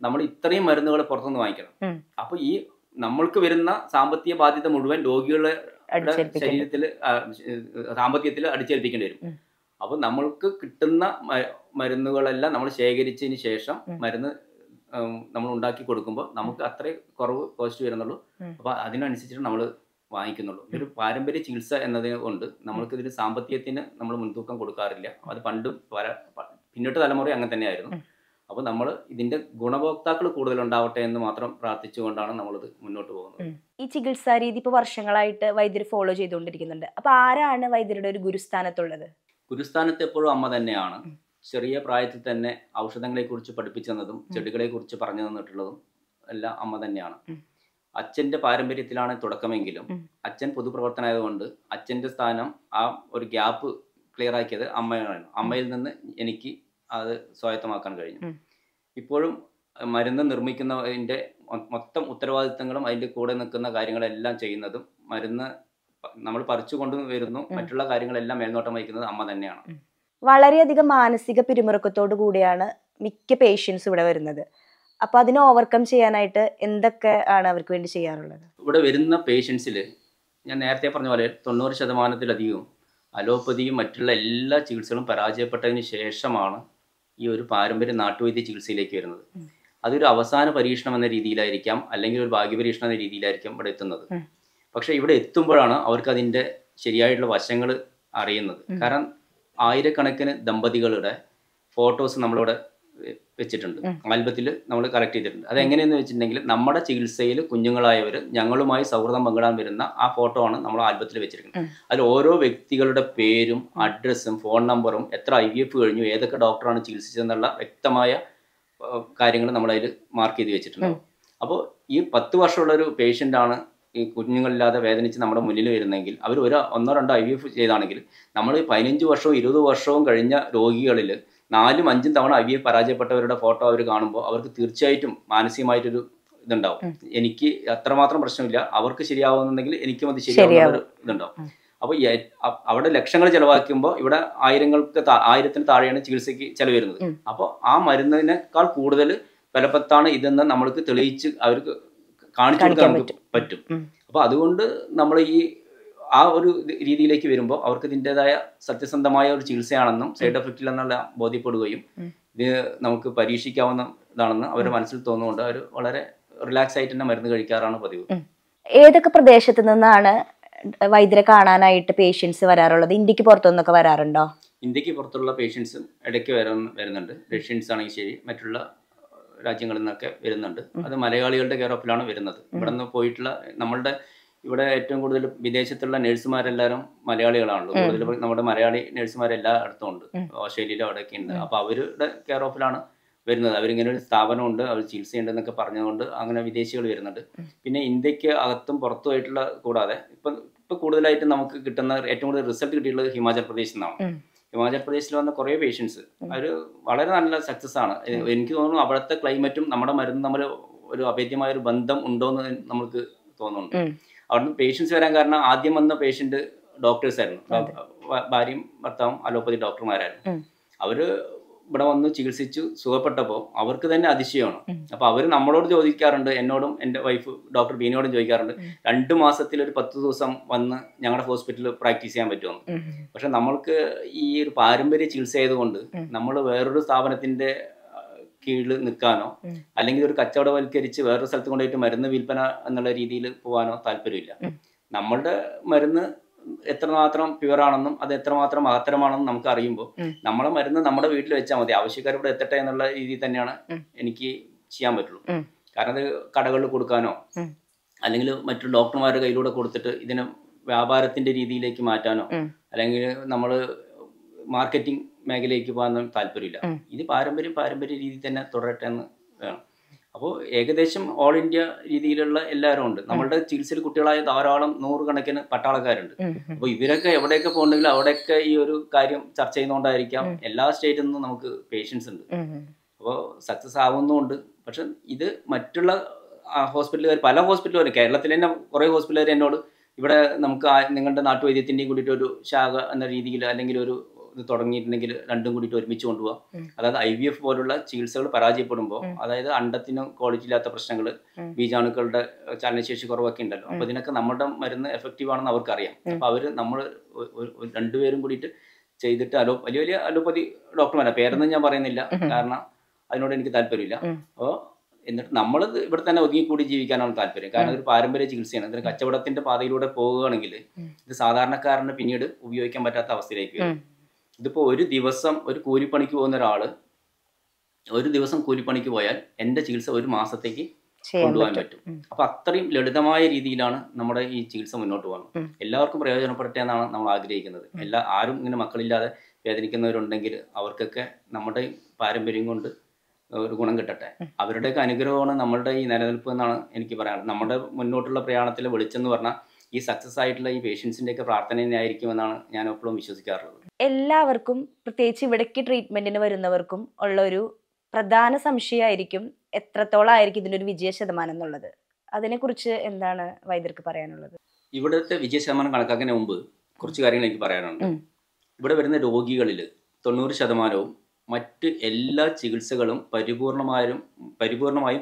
നമ്മൾ ഇത്രയും മരുന്നുകൾ പുറത്തുനിന്ന് വാങ്ങിക്കണം. അപ്പൊ ഈ നമ്മൾക്ക് വരുന്ന സാമ്പത്തിക ബാധ്യത മുഴുവൻ രോഗികളുടെ ശരീരത്തിൽ സാമ്പത്തികത്തിൽ അടിച്ചേൽപ്പിക്കേണ്ടി വരും. അപ്പൊ നമ്മൾക്ക് കിട്ടുന്ന മരുന്നുകളെല്ലാം നമ്മൾ ശേഖരിച്ചതിന് ശേഷം മരുന്ന് നമ്മൾ ഉണ്ടാക്കി കൊടുക്കുമ്പോൾ നമുക്ക് അത്രേ കുറവ് കോസ്റ്റ് വരുന്നുള്ളൂ. അപ്പൊ അതിനനുസരിച്ചിട്ട് നമ്മൾ വാങ്ങിക്കുന്നുള്ളൂ. ഒരു പാരമ്പര്യ ചികിത്സ എന്നതിനെ കൊണ്ട് നമ്മൾക്ക് ഇതിന് സാമ്പത്തികത്തിന് നമ്മൾ മുൻതൂക്കം കൊടുക്കാറില്ല. അത് പണ്ടും പിന്നോട്ട് തലമുറ അങ്ങനെ തന്നെയായിരുന്നു. അപ്പോൾ നമ്മൾ ഇതിന്റെ ഗുണഭോക്താക്കൾ കൂടുതലുണ്ടാവട്ടെ എന്ന് മാത്രം പ്രാർത്ഥിച്ചുകൊണ്ടാണ് നമ്മളിത് മുന്നോട്ട് പോകുന്നത്. ഈ ചികിത്സാ രീതി ഇപ്പോൾ വർഷങ്ങളായിട്ട് വൈദ്യർ ഫോളോ ചെയ്തുകൊണ്ടിരിക്കുന്നുണ്ട്. അപ്പൊ ആരാണ് വൈദ്യരുടെ ഒരു ഗുരുസ്ഥാനത്തുള്ളത്? ഗുരുസ്ഥാനത്ത് എപ്പോഴും അമ്മ തന്നെയാണ്. ചെറിയ പ്രായത്തിൽ തന്നെ ഔഷധങ്ങളെ കുറിച്ച് പഠിപ്പിച്ചു തന്നതും ചെടികളെ കുറിച്ച് പറഞ്ഞു തന്നിട്ടുള്ളതും എല്ലാം അമ്മ തന്നെയാണ്. അച്ഛൻ്റെ പാരമ്പര്യത്തിലാണ് തുടക്കമെങ്കിലും അച്ഛൻ പൊതുപ്രവർത്തനമായതുകൊണ്ട് അച്ഛൻ്റെ സ്ഥാനം ആ ഒരു ഗ്യാപ്പ് ക്ലിയർ ആക്കിയത് അമ്മയാണ്. അമ്മയിൽ നിന്ന് എനിക്ക് അത് സ്വായത്തമാക്കാൻ കഴിഞ്ഞു. ഇപ്പോഴും മരുന്ന് നിർമ്മിക്കുന്നതിൻ്റെ മൊത്തം ഉത്തരവാദിത്തങ്ങളും അതിൻ്റെ കൂടെ നിൽക്കുന്ന കാര്യങ്ങളെല്ലാം ചെയ്യുന്നതും മരുന്ന് നമ്മൾ പറിച്ചു കൊണ്ടുവരുന്നു, മറ്റുള്ള കാര്യങ്ങളെല്ലാം മേൽനോട്ടം വഹിക്കുന്നത് അമ്മ തന്നെയാണ്. വളരെയധികം മാനസിക പിരിമുറുക്കത്തോടു കൂടിയാണ് മിക്ക പേഷ്യൻസ് ഇവിടെ വരുന്നത്. അപ്പൊ അതിനെ ഓവർകം ചെയ്യാനായിട്ട് എന്തൊക്കെ ആണ് അവർക്ക് വേണ്ടി ചെയ്യാറുള്ളത്? ഇവിടെ വരുന്ന പേഷ്യൻസിൽ ഞാൻ നേരത്തെ പറഞ്ഞ പോലെ 90%-ലധികവും അലോപ്പതിയും മറ്റുള്ള എല്ലാ ചികിത്സകളും പരാജയപ്പെട്ടതിന് ശേഷമാണ് ഈ ഒരു പാരമ്പര്യ നാട്ടുവൈദ്യ ചികിത്സയിലേക്ക് വരുന്നത്. അതൊരു അവസാന പരീക്ഷണം എന്ന രീതിയിലായിരിക്കാം, അല്ലെങ്കിൽ ഒരു ഭാഗ്യപരീക്ഷണം എന്ന രീതിയിലായിരിക്കാം ഇവിടെ എത്തുന്നത്. പക്ഷേ ഇവിടെ എത്തുമ്പോഴാണ് അവർക്ക് അതിൻ്റെ ശരിയായിട്ടുള്ള വശങ്ങൾ അറിയുന്നത്. കാരണം ആയിരക്കണക്കിന് ദമ്പതികളുടെ ഫോട്ടോസ് നമ്മളിവിടെ വെച്ചിട്ടുണ്ട്, ആൽബത്തിൽ നമ്മൾ കളക്ട് ചെയ്തിട്ടുണ്ട്. അതെങ്ങനെയെന്ന് വെച്ചിട്ടുണ്ടെങ്കിൽ നമ്മുടെ ചികിത്സയിൽ കുഞ്ഞുങ്ങളായവർ ഞങ്ങളുമായി സൗഹൃദം പങ്കിടാൻ വരുന്ന ആ ഫോട്ടോ ആണ് നമ്മൾ ആൽബത്തിൽ വെച്ചിരിക്കുന്നത്. അതിൽ ഓരോ വ്യക്തികളുടെ പേരും അഡ്രസ്സും ഫോൺ നമ്പറും എത്ര IVF കഴിഞ്ഞു, ഏതൊക്കെ ഡോക്ടറാണ് ചികിത്സിച്ചതെന്നുള്ള വ്യക്തമായ കാര്യങ്ങൾ നമ്മളതിൽ മാർക്ക് ചെയ്ത് വെച്ചിട്ടുണ്ട്. അപ്പോൾ ഈ 10 വർഷമുള്ളൊരു പേഷ്യൻ്റാണ് ഈ കുഞ്ഞുങ്ങളില്ലാതെ വേദനിച്ച് നമ്മുടെ മുന്നിൽ വരുന്നെങ്കിൽ അവർ ഒന്നോ രണ്ടോ IVF ചെയ്താണെങ്കിൽ നമ്മൾ 15 വർഷവും 20 വർഷവും കഴിഞ്ഞ രോഗികളിൽ 4ഉം 5ഉം തവണ IVF പരാജയപ്പെട്ടവരുടെ ഫോട്ടോ അവർ കാണുമ്പോൾ അവർക്ക് തീർച്ചയായിട്ടും മാനസികമായിട്ടൊരു ഇതുണ്ടാവും. എനിക്ക് അത്രമാത്രം പ്രശ്നമില്ല, അവർക്ക് ശരിയാവുന്നുണ്ടെങ്കിൽ എനിക്കും അത് ശരിയാവുന്നൊരു ഇതുണ്ടാവും. അപ്പോൾ അവിടെ ലക്ഷങ്ങൾ ചിലവാക്കുമ്പോൾ ഇവിടെ ആയിരത്തിന് താഴെയാണ് ചികിത്സയ്ക്ക് ചിലവ് വരുന്നത്. അപ്പോൾ ആ മരുന്നിനേക്കാൾ കൂടുതൽ ഫലവത്താണ് ഇതെന്ന് നമ്മൾക്ക് തെളിയിച്ച് അവർക്ക് കാണിച്ചു കൊടുക്കാൻ നമുക്ക് പറ്റും. അപ്പോൾ അതുകൊണ്ട് നമ്മൾ ആ ഒരു രീതിയിലേക്ക് വരുമ്പോൾ അവർക്ക് ഇതിൻ്റെതായ സത്യസന്ധമായ ഒരു ചികിത്സയാണെന്നും സൈഡ് എഫക്റ്റ് ഇല്ലെന്നുള്ള ബോധ്യപ്പെടുകയും ഇത് നമുക്ക് പരീക്ഷിക്കാവുന്നതാണെന്ന് അവരുടെ മനസ്സിൽ തോന്നുന്നുകൊണ്ട് അവർ വളരെ റിലാക്സ് ആയിട്ട് തന്നെ മരുന്ന് കഴിക്കാറാണ് പതിവ്. ഏതൊക്കെ പ്രദേശത്ത് നിന്നാണ് വൈദ്യരെ കാണാനായിട്ട് പേഷ്യൻസ് വരാറുള്ളത്? ഇന്ത്യക്ക് പുറത്തുനിന്നൊക്കെ വരാറുണ്ടോ? ഇന്ത്യക്ക് പുറത്തുള്ള പേഷ്യൻസും ഇടയ്ക്ക് വരുന്നുണ്ട്. റഷ്യൻസ് ആണെങ്കിൽ ശരി, മറ്റുള്ള രാജ്യങ്ങളിൽ നിന്നൊക്കെ വരുന്നുണ്ട്. അത് മലയാളികളുടെ കെയർ ഓഫിലാണ് വരുന്നത്. ഇവിടെ നിന്ന് പോയിട്ടുള്ള നമ്മളുടെ ഇവിടെ ഏറ്റവും കൂടുതൽ വിദേശത്തുള്ള നഴ്സുമാരെല്ലാവരും മലയാളികളാണല്ലോ. കൂടുതൽ നമ്മുടെ മലയാളി നഴ്സുമാരെല്ലായിടത്തും ഉണ്ട്, ഓസ്ട്രേലിയയിലും അവിടെയൊക്കെ ഉണ്ട്. അപ്പോൾ അവരുടെ കെയർ ഓഫിലാണ് വരുന്നത്. അവരിങ്ങനെ ഒരു സ്ഥാപനമുണ്ട്, അവർ ചികിത്സയുണ്ടെന്നൊക്കെ പറഞ്ഞുകൊണ്ട് അങ്ങനെ വിദേശികൾ വരുന്നുണ്ട്. പിന്നെ ഇന്ത്യക്ക് അകത്തും പുറത്തുമായിട്ടുള്ള കൂടാതെ ഇപ്പം കൂടുതലായിട്ട് നമുക്ക് കിട്ടുന്ന ഏറ്റവും കൂടുതൽ റിസൾട്ട് കിട്ടിയിട്ടുള്ളത് ഹിമാചൽ പ്രദേശിൽ നിന്നാണ്. ഹിമാചൽ പ്രദേശിൽ വന്ന കുറേ പേഷ്യൻസ് അവർ വളരെ നല്ല സക്സസ് ആണ്. എനിക്ക് തോന്നുന്നു അവിടുത്തെ ക്ലൈമറ്റും നമ്മുടെ മരുന്നും തമ്മിൽ ഒരു അഭേദ്യമായ ഒരു ബന്ധം ഉണ്ടോയെന്ന് നമുക്ക് തോന്നുന്നുണ്ട്. അവിടുന്ന് പേഷ്യൻസ് വരാൻ കാരണം ആദ്യം വന്ന പേഷ്യൻ്റ് ഡോക്ടേഴ്സായിരുന്നു. ഭാര്യയും ഭർത്താവും അലോപ്പതി ഡോക്ടർമാരായിരുന്നു. അവർ ഇവിടെ വന്ന് ചികിത്സിച്ചു സുഖപ്പെട്ടപ്പോൾ അവർക്ക് തന്നെ അതിശയമാണ്. അപ്പോൾ അവർ നമ്മളോട് ചോദിക്കാറുണ്ട്, എന്നോടും എൻ്റെ വൈഫ് ഡോക്ടർ ബീനോടും ചോദിക്കാറുണ്ട്, 2 മാസത്തിൽ ഒരു 10 ദിവസം വന്ന് ഞങ്ങളുടെ ഹോസ്പിറ്റലിൽ പ്രാക്ടീസ് ചെയ്യാൻ പറ്റുമെന്ന്. പക്ഷെ നമ്മൾക്ക് ഈ ഒരു പാരമ്പര്യ ചികിത്സ ആയതുകൊണ്ട് നമ്മൾ വേറൊരു സ്ഥാപനത്തിൻ്റെ കീഴിൽ നിൽക്കാനോ അല്ലെങ്കിൽ ഒരു കച്ചവടവൽക്കരിച്ച് വേറൊരു സ്ഥലത്ത് കൊണ്ടുപോയിട്ട് മരുന്ന് വിൽപ്പന എന്നുള്ള രീതിയിൽ പോകാനോ താല്പര്യമില്ല. നമ്മളുടെ മരുന്ന് എത്രമാത്രം പ്യുവറാണെന്നും അത് എത്രമാത്രം മഹത്തരമാണെന്നും നമുക്ക് അറിയുമ്പോൾ നമ്മളെ മരുന്ന് നമ്മുടെ വീട്ടിൽ വെച്ചാൽ മതി, ആവശ്യക്കാർ ഇവിടെ എത്തട്ടെ എന്നുള്ള രീതിയിൽ തന്നെയാണ് എനിക്ക് ചെയ്യാൻ പറ്റുള്ളൂ. കാരണം അത് കടകളിൽ കൊടുക്കാനോ അല്ലെങ്കിൽ മറ്റു ഡോക്ടർമാരുടെ കയ്യിലൂടെ കൊടുത്തിട്ട് ഇതിനെ വ്യാപാരത്തിന്റെ രീതിയിലേക്ക് മാറ്റാനോ അല്ലെങ്കിൽ നമ്മൾ മാർക്കറ്റിംഗ് മേഖലയിലേക്ക് പോകാൻ താല്പര്യമില്ല. ഇത് പാരമ്പര്യ രീതിയിൽ തന്നെ തുടരട്ടെ എന്ന് വേണം. അപ്പോൾ ഏകദേശം ഓൾ ഇന്ത്യ രീതിയിലുള്ള എല്ലാവരും ഉണ്ട്. നമ്മളുടെ ചികിത്സയിൽ കുട്ടികളായ ധാരാളം 100 കണക്കിന് പട്ടാളക്കാരുണ്ട്. അപ്പോൾ ഇവരൊക്കെ എവിടെയൊക്കെ പോകുന്നുണ്ടെങ്കിലും അവിടെയൊക്കെ ഈ ഒരു കാര്യം ചർച്ച ചെയ്യുന്നതുകൊണ്ടായിരിക്കാം എല്ലാ സ്റ്റേറ്റിൽ നിന്നും നമുക്ക് പേഷ്യൻസ് ഉണ്ട്. അപ്പോൾ സക്സസ് ആവുന്നുമുണ്ട്. പക്ഷെ ഇത് മറ്റുള്ള ഹോസ്പിറ്റലുകാർ, പല ഹോസ്പിറ്റലുകാർ, കേരളത്തിൽ തന്നെ കുറേ ഹോസ്പിറ്റലുകാർ എന്നോട് ഇവിടെ നമുക്ക് നിങ്ങളുടെ നാട്ടുവൈദ്യത്തിൻ്റെയും കൂടിയിട്ട് ഒരു ശാഖ എന്ന രീതിയിൽ അല്ലെങ്കിൽ ഒരു ഇത് തുടങ്ങിയിട്ടുണ്ടെങ്കിൽ രണ്ടും കൂടിയിട്ട് ഒരുമിച്ച് കൊണ്ടുപോകാം. അതായത് IVF പോലുള്ള ചികിത്സകൾ പരാജയപ്പെടുമ്പോൾ, അതായത് അണ്ടത്തിന് ക്വാളിറ്റി ഇല്ലാത്ത പ്രശ്നങ്ങൾ, ബീജാണുക്കളുടെ ചലനശേഷി കുറവൊക്കെ ഉണ്ടല്ലോ, അപ്പോൾ ഇതിനൊക്കെ നമ്മുടെ മരുന്ന് എഫക്റ്റീവ് ആണെന്ന് അവർക്കറിയാം. അപ്പോൾ നമ്മൾ രണ്ടുപേരും കൂടിയിട്ട് ചെയ്തിട്ട് വലിയ വലിയ അലോപ്പതി ഡോക്ടർമാരാണ്, പേരൊന്നും ഞാൻ പറയുന്നില്ല കാരണം അതിനോട് എനിക്ക് താല്പര്യമില്ല. അപ്പോൾ എന്നിട്ട് നമ്മൾ ഇവിടെ തന്നെ ഒതുങ്ങിക്കൂടി ജീവിക്കാനാണ് താല്പര്യം. കാരണം ഇതൊരു പാരമ്പര്യ ചികിത്സയാണ്. ഇതിന് കച്ചവടത്തിന്റെ പാതയിലൂടെ പോകുകയാണെങ്കിൽ ഇത് സാധാരണക്കാരന് പിന്നീട് ഉപയോഗിക്കാൻ പറ്റാത്ത അവസ്ഥയിലേക്ക് വരും. ഇതിപ്പോൾ ഒരു ദിവസം ഒരു കൂലിപ്പണിക്ക് പോകുന്ന ഒരാൾ ഒരു ദിവസം കൂലിപ്പണിക്ക് പോയാൽ എൻ്റെ ചികിത്സ ഒരു മാസത്തേക്ക് കൊണ്ടുപോകാൻ പറ്റും. അപ്പോൾ അത്രയും ലളിതമായ രീതിയിലാണ് നമ്മുടെ ഈ ചികിത്സ മുന്നോട്ട് പോകുന്നത്. എല്ലാവർക്കും പ്രയോജനപ്പെടട്ടെ എന്നാണ് നമ്മൾ ആഗ്രഹിക്കുന്നത്. ആരും ഇങ്ങനെ മക്കളില്ലാതെ വേദനിക്കുന്നവരുണ്ടെങ്കിൽ അവർക്കൊക്കെ നമ്മുടെ പാരമ്പര്യം കൊണ്ട് ഒരു ഗുണം കിട്ടട്ടെ. അവരുടെയൊക്കെ അനുഗ്രഹമാണ് നമ്മളുടെ ഈ നിലനിൽപ്പ് എന്നാണ് എനിക്ക് പറയാനുള്ളത്. നമ്മുടെ മുന്നോട്ടുള്ള പ്രയാണത്തിലെ വെളിച്ചെന്ന് പറഞ്ഞാൽ ഈ സക്സസ് ആയിട്ടുള്ള ഈ പേഷ്യൻസിൻ്റെയൊക്കെ പ്രാർത്ഥന തന്നെയായിരിക്കുമെന്നാണ് ഞാൻ എപ്പോഴും വിശ്വസിക്കാറുള്ളത്. എല്ലാവർക്കും, പ്രത്യേകിച്ച് ഇവിടേക്ക് ട്രീറ്റ്മെന്റിന് വരുന്നവർക്കും ഉള്ള ഒരു പ്രധാന സംശയമായിരിക്കും എത്രത്തോളം ആയിരിക്കും ഇതിൻ്റെ ഒരു വിജയ ശതമാനം എന്നുള്ളത്. അതിനെക്കുറിച്ച് എന്താണ് വൈദ്യർക്ക് പറയാനുള്ളത്? ഇവിടുത്തെ വിജയ ശതമാനം കണക്കാക്കുന്നതിന് മുമ്പ് കുറച്ച് കാര്യങ്ങൾ എനിക്ക് പറയാനുണ്ട്. ഇവിടെ വരുന്ന രോഗികളിൽ 90% മറ്റ് എല്ലാ ചികിത്സകളും പരിപൂർണമായും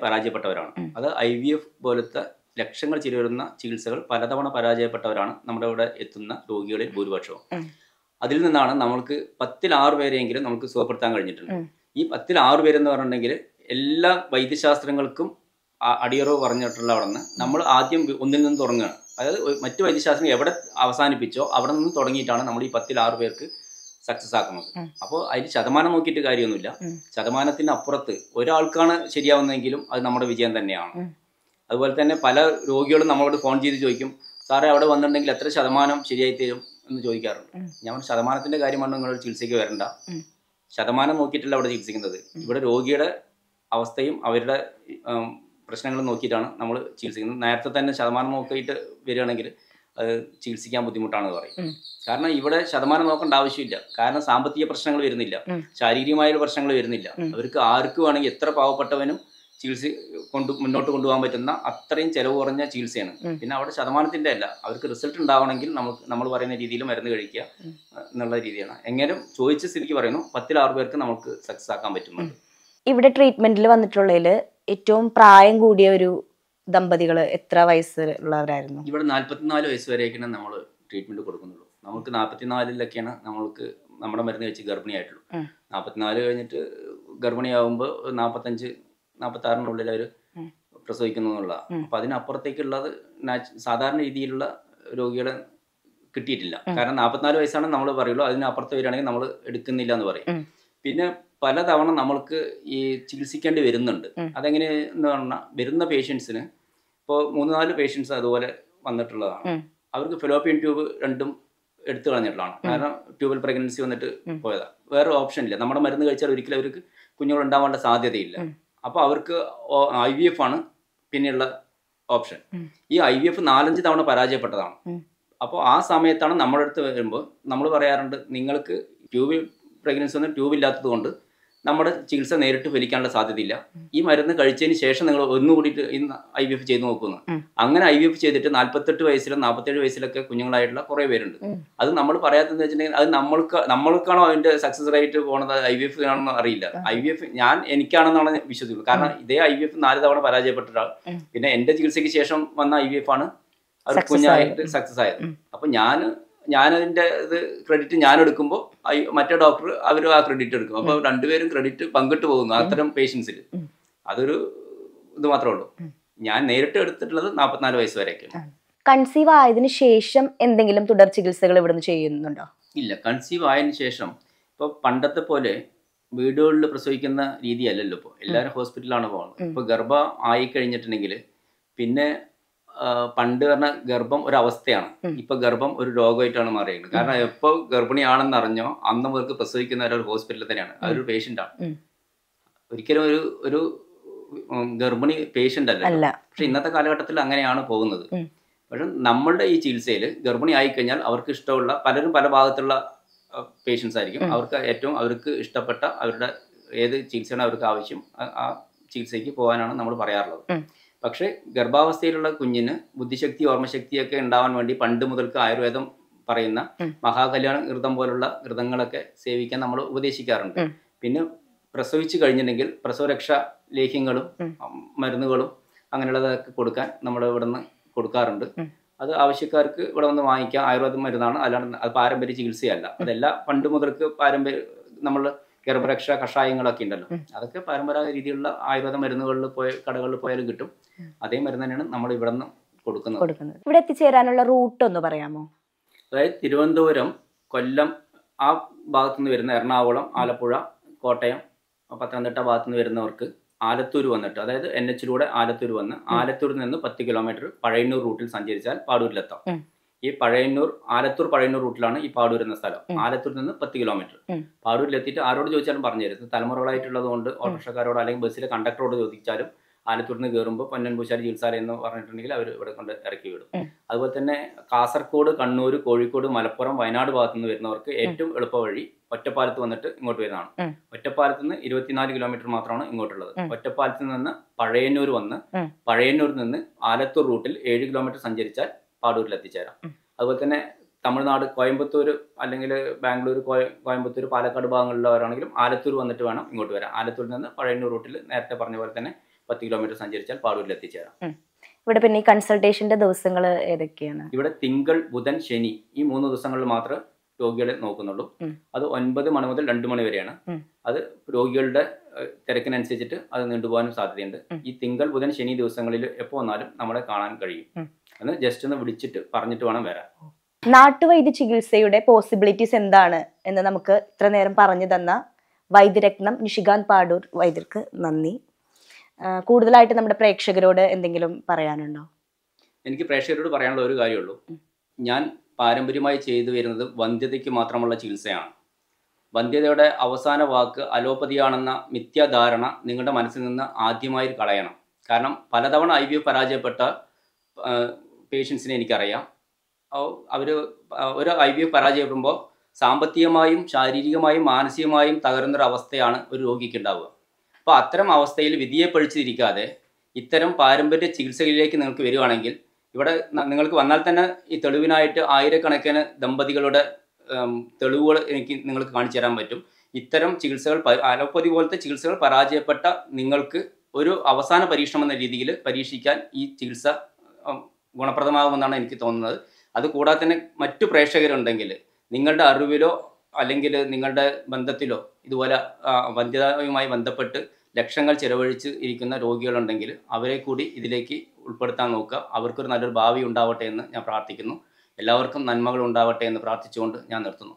പരാജയപ്പെട്ടവരാണ്. അത് IVF പോലത്തെ ലക്ഷങ്ങൾ ചിലവ് വരുന്ന ചികിത്സകൾ പലതവണ പരാജയപ്പെട്ടവരാണ് നമ്മുടെ ഇവിടെ എത്തുന്ന രോഗികളിൽ ഭൂരിപക്ഷവും. അതിൽ നിന്നാണ് നമ്മൾക്ക് 10-ൽ 6 പേരെയെങ്കിലും നമുക്ക് സുഖപ്പെടുത്താൻ കഴിഞ്ഞിട്ടുണ്ട്. ഈ 10-ൽ 6 പേരെന്ന് പറഞ്ഞിട്ടുണ്ടെങ്കിൽ എല്ലാ വൈദ്യശാസ്ത്രങ്ങൾക്കും അടിയറവ് പറഞ്ഞിട്ടുള്ള അവിടെ നിന്ന് നമ്മൾ ആദ്യം ഒന്നിൽ നിന്ന് തുടങ്ങുകയാണ്. അതായത് മറ്റു വൈദ്യശാസ്ത്രം എവിടെ അവസാനിപ്പിച്ചോ അവിടെ നിന്ന് തുടങ്ങിയിട്ടാണ് നമ്മൾ ഈ 10-ൽ 6 പേർക്ക് സക്സസ് ആക്കുന്നത്. അപ്പോൾ അതിൽ ശതമാനം നോക്കിയിട്ട് കാര്യമൊന്നുമില്ല. ശതമാനത്തിന് അപ്പുറത്ത് ഒരാൾക്കാണ് ശരിയാവുന്നതെങ്കിലും അത് നമ്മുടെ വിജയം തന്നെയാണ്. അതുപോലെ തന്നെ പല രോഗികളും നമ്മളോട് ഫോൺ ചെയ്ത് ചോദിക്കും, സാറേ അവിടെ വന്നിട്ടുണ്ടെങ്കിൽ എത്ര ശതമാനം ശരിയായി തരും എന്ന് ചോദിക്കാറുണ്ട്. ഞാൻ ശതമാനത്തിൻ്റെ കാര്യമാണ് നിങ്ങളൊരു ചികിത്സയ്ക്ക് വരണ്ട, ശതമാനം നോക്കിയിട്ടല്ല അവിടെ ചികിത്സിക്കുന്നത്. ഇവിടെ രോഗിയുടെ അവസ്ഥയും അവരുടെ പ്രശ്നങ്ങൾ നോക്കിയിട്ടാണ് നമ്മൾ ചികിത്സിക്കുന്നത്. നേരത്തെ തന്നെ ശതമാനം നോക്കിയിട്ട് വരികയാണെങ്കിൽ അത് ചികിത്സിക്കാൻ ബുദ്ധിമുട്ടാണെന്ന് പറയും. കാരണം ഇവിടെ ശതമാനം നോക്കേണ്ട ആവശ്യമില്ല. കാരണം സാമ്പത്തിക പ്രശ്നങ്ങൾ വരുന്നില്ല, ശാരീരികമായ പ്രശ്നങ്ങൾ വരുന്നില്ല. അവർക്ക് ആർക്ക് വേണമെങ്കിൽ എത്ര പാവപ്പെട്ടവനും ചികിത്സ മുന്നോട്ട് കൊണ്ടുപോകാൻ പറ്റുന്ന അത്രയും ചിലവ് കുറഞ്ഞ ചികിത്സയാണ്. പിന്നെ അവിടെ ശതമാനത്തിൻ്റെ അല്ല, അവർക്ക് റിസൾട്ട് ഉണ്ടാവണമെങ്കിൽ നമ്മൾ പറയുന്ന രീതിയിൽ മരുന്ന് കഴിക്കുക എന്നുള്ള രീതിയാണ്. എങ്ങനെയും ചോദിച്ച സ്ഥിതിക്ക് പറയുന്നു 10-6 പേർക്ക് നമുക്ക് സക്സസ് ആക്കാൻ പറ്റുന്നുണ്ട്. ഇവിടെ ട്രീറ്റ്മെന്റിൽ വന്നിട്ടുള്ളതിൽ ഏറ്റവും പ്രായം കൂടിയ ഒരു ദമ്പതികൾ എത്ര വയസ്സുള്ളവരായിരുന്നു? ഇവിടെ 44 വയസ്സ് വരെയൊക്കെയാണ് നമ്മൾ ട്രീറ്റ്മെന്റ് കൊടുക്കുന്നുള്ളൂ. നമുക്ക് 44-ലൊക്കെയാണ് നമ്മൾക്ക് നമ്മുടെ മരുന്ന് വെച്ച് ഗർഭിണിയായിട്ടുള്ളൂ. 44 കഴിഞ്ഞിട്ട് ഗർഭിണിയാകുമ്പോൾ 45-46 അവർ പ്രസവിക്കുന്നു എന്നുള്ളതാണ്. അപ്പം അതിനപ്പുറത്തേക്കുള്ളത് സാധാരണ രീതിയിലുള്ള രോഗികളെ കിട്ടിയിട്ടില്ല. കാരണം 44 വയസ്സാണ് നമ്മൾ പറയുള്ളൂ. അതിനപ്പുറത്ത് വരികയാണെങ്കിൽ നമ്മൾ എടുക്കുന്നില്ല എന്ന് പറയും. പിന്നെ പലതവണ നമ്മൾക്ക് ഈ ചികിത്സിക്കേണ്ടി വരുന്നുണ്ട്. അതെങ്ങനെയെന്ന് പറഞ്ഞാൽ വരുന്ന പേഷ്യൻസിന് ഇപ്പോൾ 3-4 പേഷ്യൻസ് അതുപോലെ വന്നിട്ടുള്ളതാണ്. അവർക്ക് ഫെലോപ്പിയൻ ട്യൂബ് രണ്ടും എടുത്തു കളഞ്ഞിട്ടുള്ളതാണ്. കാരണം ട്യൂബൽ പ്രഗ്നൻസി വന്നിട്ട് പോയതാണ്. വേറെ ഓപ്ഷൻ ഇല്ല. നമ്മുടെ മരുന്ന് കഴിച്ചാൽ ഒരിക്കലും അവർക്ക് കുഞ്ഞുങ്ങൾ ഉണ്ടാവാനുള്ള സാധ്യതയില്ല. അപ്പോൾ അവർക്ക് IVF ആണ് പിന്നെയുള്ള ഓപ്ഷൻ. ഈ IVF 4-5 തവണ പരാജയപ്പെട്ടതാണ്. അപ്പോൾ ആ സമയത്താണ് നമ്മുടെ അടുത്ത് വരുമ്പോൾ നമ്മൾ പറയാറുണ്ട്, നിങ്ങൾക്ക് ട്യൂബ് പ്രഗ്നൻസി ഒന്നും ട്യൂബില്ലാത്തത് കൊണ്ട് നമ്മുടെ ചികിത്സ നേരിട്ട് ഫലിക്കാനുള്ള സാധ്യതയില്ല. ഈ മരുന്ന് കഴിച്ചതിന് ശേഷം നിങ്ങൾ ഒന്നുകൂടിയിട്ട് ഇന്ന് IVF ചെയ്ത് നോക്കുന്നു. അങ്ങനെ IVF ചെയ്തിട്ട് 48 വയസ്സിലും 47 വയസ്സിലൊക്കെ കുഞ്ഞുങ്ങളായിട്ടുള്ള കുറേ പേരുണ്ട്. അത് നമ്മൾ പറയാത്തതെന്ന് വെച്ചിട്ടുണ്ടെങ്കിൽ അത് നമ്മൾക്കാണോ അതിന്റെ സക്സസ് റേറ്റ് പോണത്, IVF ആണെന്ന് അറിയില്ല. IVF എനിക്കാണെന്നാണ് വിശ്വസിക്കുന്നത്. കാരണം ഇതേ IVF 4 തവണ പരാജയപ്പെട്ട ഒരാൾ പിന്നെ എൻ്റെ ചികിത്സയ്ക്ക് ശേഷം വന്ന IVF ആണ് അവർ കുഞ്ഞായിട്ട് സക്സസ് ആയത്. അപ്പൊ ഞാനതിൻ്റെ ഇത് ക്രെഡിറ്റ് ഞാൻ എടുക്കുമ്പോൾ മറ്റേ ഡോക്ടർ അവർ ആ ക്രെഡിറ്റ് എടുക്കും. അപ്പോൾ രണ്ടുപേരും ക്രെഡിറ്റ് പങ്കിട്ട് പോകുന്നു അത്തരം പേഷ്യൻസിൽ. അതൊരു ഇത് മാത്രമേ ഉള്ളൂ. ഞാൻ നേരിട്ട് എടുത്തിട്ടുള്ളത് 44 വയസ്സ് വരെയൊക്കെയാണ്. കൺസീവ് ആയതിനു ശേഷം എന്തെങ്കിലും തുടർ ചികിത്സകൾ ഇവിടുന്ന് ചെയ്യുന്നുണ്ടോ? ഇല്ല, കൺസീവ് ആയതിനു ശേഷം ഇപ്പോൾ പണ്ടത്തെ പോലെ വീടുകളിൽ പ്രസവിക്കുന്ന രീതിയല്ലല്ലോ. ഇപ്പോൾ എല്ലാവരും ഹോസ്പിറ്റലിലാണ് പോകുന്നത്. ഇപ്പോൾ ഗർഭം ആയിക്കഴിഞ്ഞിട്ടുണ്ടെങ്കിൽ പിന്നെ പണ്ട് പറഞ്ഞ ഗർഭം ഒരവസ്ഥയാണ്, ഇപ്പൊ ഗർഭം ഒരു രോഗമായിട്ടാണ് മാറിയത്. കാരണം എപ്പോൾ ഗർഭിണിയാണെന്ന് അറിഞ്ഞോ അന്ന് മുതൽക്ക് പ്രസവിക്കുന്ന ഒരു ഹോസ്പിറ്റലിൽ തന്നെയാണ്, അതൊരു പേഷ്യൻ്റാണ്. ഒരിക്കലും ഒരു ഗർഭിണി പേഷ്യൻ്റ് അല്ല. പക്ഷെ ഇന്നത്തെ കാലഘട്ടത്തിൽ അങ്ങനെയാണ് പോകുന്നത്. പക്ഷെ നമ്മളുടെ ഈ ചികിത്സയിൽ ഗർഭിണി ആയിക്കഴിഞ്ഞാൽ അവർക്ക് ഇഷ്ടമുള്ള പലരും പല ഭാഗത്തുള്ള പേഷ്യൻസ് ആയിരിക്കും. അവർക്ക് ഇഷ്ടപ്പെട്ട അവരുടെ ഏത് ചികിത്സയാണ് അവർക്ക് ആവശ്യം ആ ചികിത്സയ്ക്ക് പോകാനാണ് നമ്മൾ പറയാറുള്ളത്. പക്ഷേ ഗർഭാവസ്ഥയിലുള്ള കുഞ്ഞിന് ബുദ്ധിശക്തി ഓർമ്മശക്തിയൊക്കെ ഉണ്ടാവാൻ വേണ്ടി പണ്ട് മുതൽക്ക് ആയുർവേദം പറയുന്ന മഹാകല്യാണ ഘൃതം പോലുള്ള ഘൃതങ്ങളൊക്കെ സേവിക്കാൻ നമ്മൾ ഉപദേശിക്കാറുണ്ട്. പിന്നെ പ്രസവിച്ചു കഴിഞ്ഞിട്ടുണ്ടെങ്കിൽ പ്രസവരക്ഷ ലേഹ്യങ്ങളും മരുന്നുകളും അങ്ങനെയുള്ളതൊക്കെ കൊടുക്കാൻ നമ്മൾ ഇവിടെ നിന്ന് കൊടുക്കാറുണ്ട്. അത് ആവശ്യക്കാർക്ക് ഇവിടെ വന്ന് വാങ്ങിക്കാം. ആയുർവേദ മരുന്നാണ്, അല്ലാണ്ട് അത് പാരമ്പര്യ ചികിത്സയല്ല. അതെല്ലാം പണ്ട് മുതൽക്ക് നമ്മൾ ഗർഭരക്ഷ കഷായങ്ങളൊക്കെ ഉണ്ടല്ലോ, അതൊക്കെ പരമ്പരാഗത രീതിയിലുള്ള ആയുർവേദ മരുന്നുകളിൽ കടകളിൽ പോയാലും കിട്ടും. അതേ മരുന്ന് തന്നെയാണ് നമ്മൾ ഇവിടെ നിന്ന് കൊടുക്കുന്നത്. ഇവിടെ എത്തിച്ചേരാനുള്ള റൂട്ട് ഒന്ന് പറയാമോ? അതായത് തിരുവനന്തപുരം, കൊല്ലം ആ ഭാഗത്തുനിന്ന് വരുന്ന എറണാകുളം, ആലപ്പുഴ, കോട്ടയം, പത്തനംതിട്ട ഭാഗത്തുനിന്ന് വരുന്നവർക്ക് ആലത്തൂർ വന്നിട്ട്, അതായത് NH-ലൂടെ ആലത്തൂർ വന്ന് ആലത്തൂരിൽ നിന്ന് 10 കിലോമീറ്റർ പഴയന്നൂർ റൂട്ടിൽ സഞ്ചരിച്ചാൽ പാടൂരിലെത്താം. ഈ ആലത്തൂർ പഴയന്നൂർ റൂട്ടിലാണ് ഈ പാടൂർ എന്ന സ്ഥലം. ആലത്തൂരിൽ നിന്ന് 10 കിലോമീറ്റർ. പാടൂരിലെത്തിയിട്ട് ആരോട് ചോദിച്ചാലും പറഞ്ഞു തരും. തലമുറകളായിട്ടുള്ളത് കൊണ്ട് ഓട്ടോറിക്ഷക്കാരോട് അല്ലെങ്കിൽ ബസ്സിലെ കണ്ടക്ടറോട് ചോദിച്ചാലും ആലത്തൂരിൽ നിന്ന് കയറുമ്പോൾ പൊന്നൻപൂശാരി ചികിത്സാലയം എന്ന് പറഞ്ഞിട്ടുണ്ടെങ്കിൽ അവർ ഇവിടെ കൊണ്ട് ഇറക്കി വിടും. അതുപോലെ തന്നെ കാസർഗോഡ്, കണ്ണൂർ, കോഴിക്കോട്, മലപ്പുറം, വയനാട് ഭാഗത്തു നിന്ന് വരുന്നവർക്ക് ഏറ്റവും എളുപ്പ വഴി ഒറ്റപ്പാലത്ത് വന്നിട്ട് ഇങ്ങോട്ട് വരുന്നതാണ്. ഒറ്റപ്പാലത്ത് നിന്ന് 24 കിലോമീറ്റർ മാത്രമാണ് ഇങ്ങോട്ടുള്ളത്. ഒറ്റപ്പാലത്ത് നിന്ന് പഴയന്നൂർ വന്ന് പഴയന്നൂരിൽ നിന്ന് ആലത്തൂർ റൂട്ടിൽ 7 കിലോമീറ്റർ സഞ്ചരിച്ചാൽ പാടൂരിൽ എത്തിച്ചേരാം. അതുപോലെ തന്നെ തമിഴ്നാട്, കോയമ്പത്തൂർ അല്ലെങ്കിൽ ബാംഗ്ലൂർ, കോയമ്പത്തൂർ, പാലക്കാട് ഭാഗങ്ങളിലുള്ളവരാണെങ്കിലും ആലത്തൂർ വന്നിട്ട് വേണം ഇങ്ങോട്ട് വരാം. ആലത്തൂരിൽ നിന്ന് പഴയന്നൂർ റൂട്ടിൽ നേരത്തെ പറഞ്ഞ പോലെ തന്നെ 10 കിലോമീറ്റർ സഞ്ചരിച്ചാൽ പാടൂരിൽ എത്തിച്ചേരാം. ഇവിടെ പിന്നെ ഈ കൺസൾട്ടേഷന്റെ ദിവസങ്ങൾ ഏതൊക്കെയാണ്? ഇവിടെ തിങ്കൾ, ബുധൻ, ശനി ഈ 3 ദിവസങ്ങളിൽ മാത്രമേ രോഗികളെ നോക്കുന്നുള്ളൂ. അത് 9 മണി മുതൽ 2 മണി വരെയാണ്. അത് രോഗികളുടെ തിരക്കിനനുസരിച്ചിട്ട് അത് നീണ്ടുപോകാനും സാധ്യതയുണ്ട്. ഈ തിങ്കൾ, ബുധൻ, ശനി ദിവസങ്ങളിൽ എപ്പോൾ വന്നാലും നമ്മളെ കാണാൻ കഴിയും. എന്ന് ജസ്റ്റ് ഒന്ന് വിളിച്ചിട്ട് പറഞ്ഞിട്ട് വേണം വരാൻ. നാട്ടുവൈദ്യ ചികിത്സയുടെ പോസിബിലിറ്റീസ് എന്താണ് എന്ന് നമുക്ക് ഇത്ര നേരം പറഞ്ഞു തന്ന വൈദ്യരത്നം നിഷികാന്ത് പാടൂർ വൈദ്യർക്ക് നന്ദി. കൂടുതലായിട്ട് നമ്മുടെ പ്രേക്ഷകരോട് എന്തെങ്കിലും പറയാനുണ്ടോ? എനിക്ക് പ്രേക്ഷകരോട് പറയാനുള്ള ഒരു കാര്യമുള്ളൂ. ഞാൻ പാരമ്പര്യമായി ചെയ്തു വരുന്നത് വന്ധ്യതയ്ക്ക് മാത്രമുള്ള ചികിത്സയാണ്. വന്ധ്യതയുടെ അവസാന വാക്ക് അലോപ്പതിയാണെന്ന മിഥ്യാധാരണ നിങ്ങളുടെ മനസ്സിൽ നിന്ന് ആദ്യമായി കളയണം. കാരണം പലതവണ IVF പരാജയപ്പെട്ട പേഷ്യൻസിനെ എനിക്കറിയാം. അവർ ഒരു IVF പരാജയപ്പെടുമ്പോൾ സാമ്പത്തികമായും ശാരീരികമായും മാനസികമായും തകരുന്നൊരവസ്ഥയാണ് ഒരു രോഗിക്ക് ഉണ്ടാവുക. അപ്പോൾ അത്തരം അവസ്ഥയിൽ വിധിയെ പഴിച്ചിരിക്കാതെ ഇത്തരം പാരമ്പര്യ ചികിത്സകളിലേക്ക് നിങ്ങൾക്ക് വരികയാണെങ്കിൽ, ഇവിടെ നിങ്ങൾക്ക് വന്നാൽ തന്നെ ഈ തെളിവിനായിട്ട് ആയിരക്കണക്കിന് ദമ്പതികളുടെ തെളിവുകൾ നിങ്ങൾക്ക് കാണിച്ചു തരാൻ പറ്റും. ഇത്തരം ചികിത്സകൾ, അലോപ്പതി പോലത്തെ ചികിത്സകൾ പരാജയപ്പെട്ട നിങ്ങൾക്ക് ഒരു അവസാന പരീക്ഷണം എന്ന രീതിയിൽ പരീക്ഷിക്കാൻ ഈ ചികിത്സ ഗുണപ്രദമാകുമെന്നാണ് എനിക്ക് തോന്നുന്നത്. അതുകൂടാതെ തന്നെ മറ്റു പ്രേക്ഷകരുണ്ടെങ്കിൽ നിങ്ങളുടെ അറിവിലോ അല്ലെങ്കിൽ നിങ്ങളുടെ ബന്ധത്തിലോ ഇതുപോലെ വന്ധ്യതയുമായി ബന്ധപ്പെട്ട് ലക്ഷങ്ങൾ ചിലവഴിച്ച് ഇരിക്കുന്ന രോഗികളുണ്ടെങ്കിൽ അവരെ കൂടി ഇതിലേക്ക് ഉൾപ്പെടുത്താൻ നോക്കുക. അവർക്കൊരു നല്ലൊരു ഭാവി ഉണ്ടാവട്ടെ എന്ന് ഞാൻ പ്രാർത്ഥിക്കുന്നു. എല്ലാവർക്കും നന്മകൾ ഉണ്ടാവട്ടെ എന്ന് പ്രാർത്ഥിച്ചുകൊണ്ട് ഞാൻ നിർത്തുന്നു.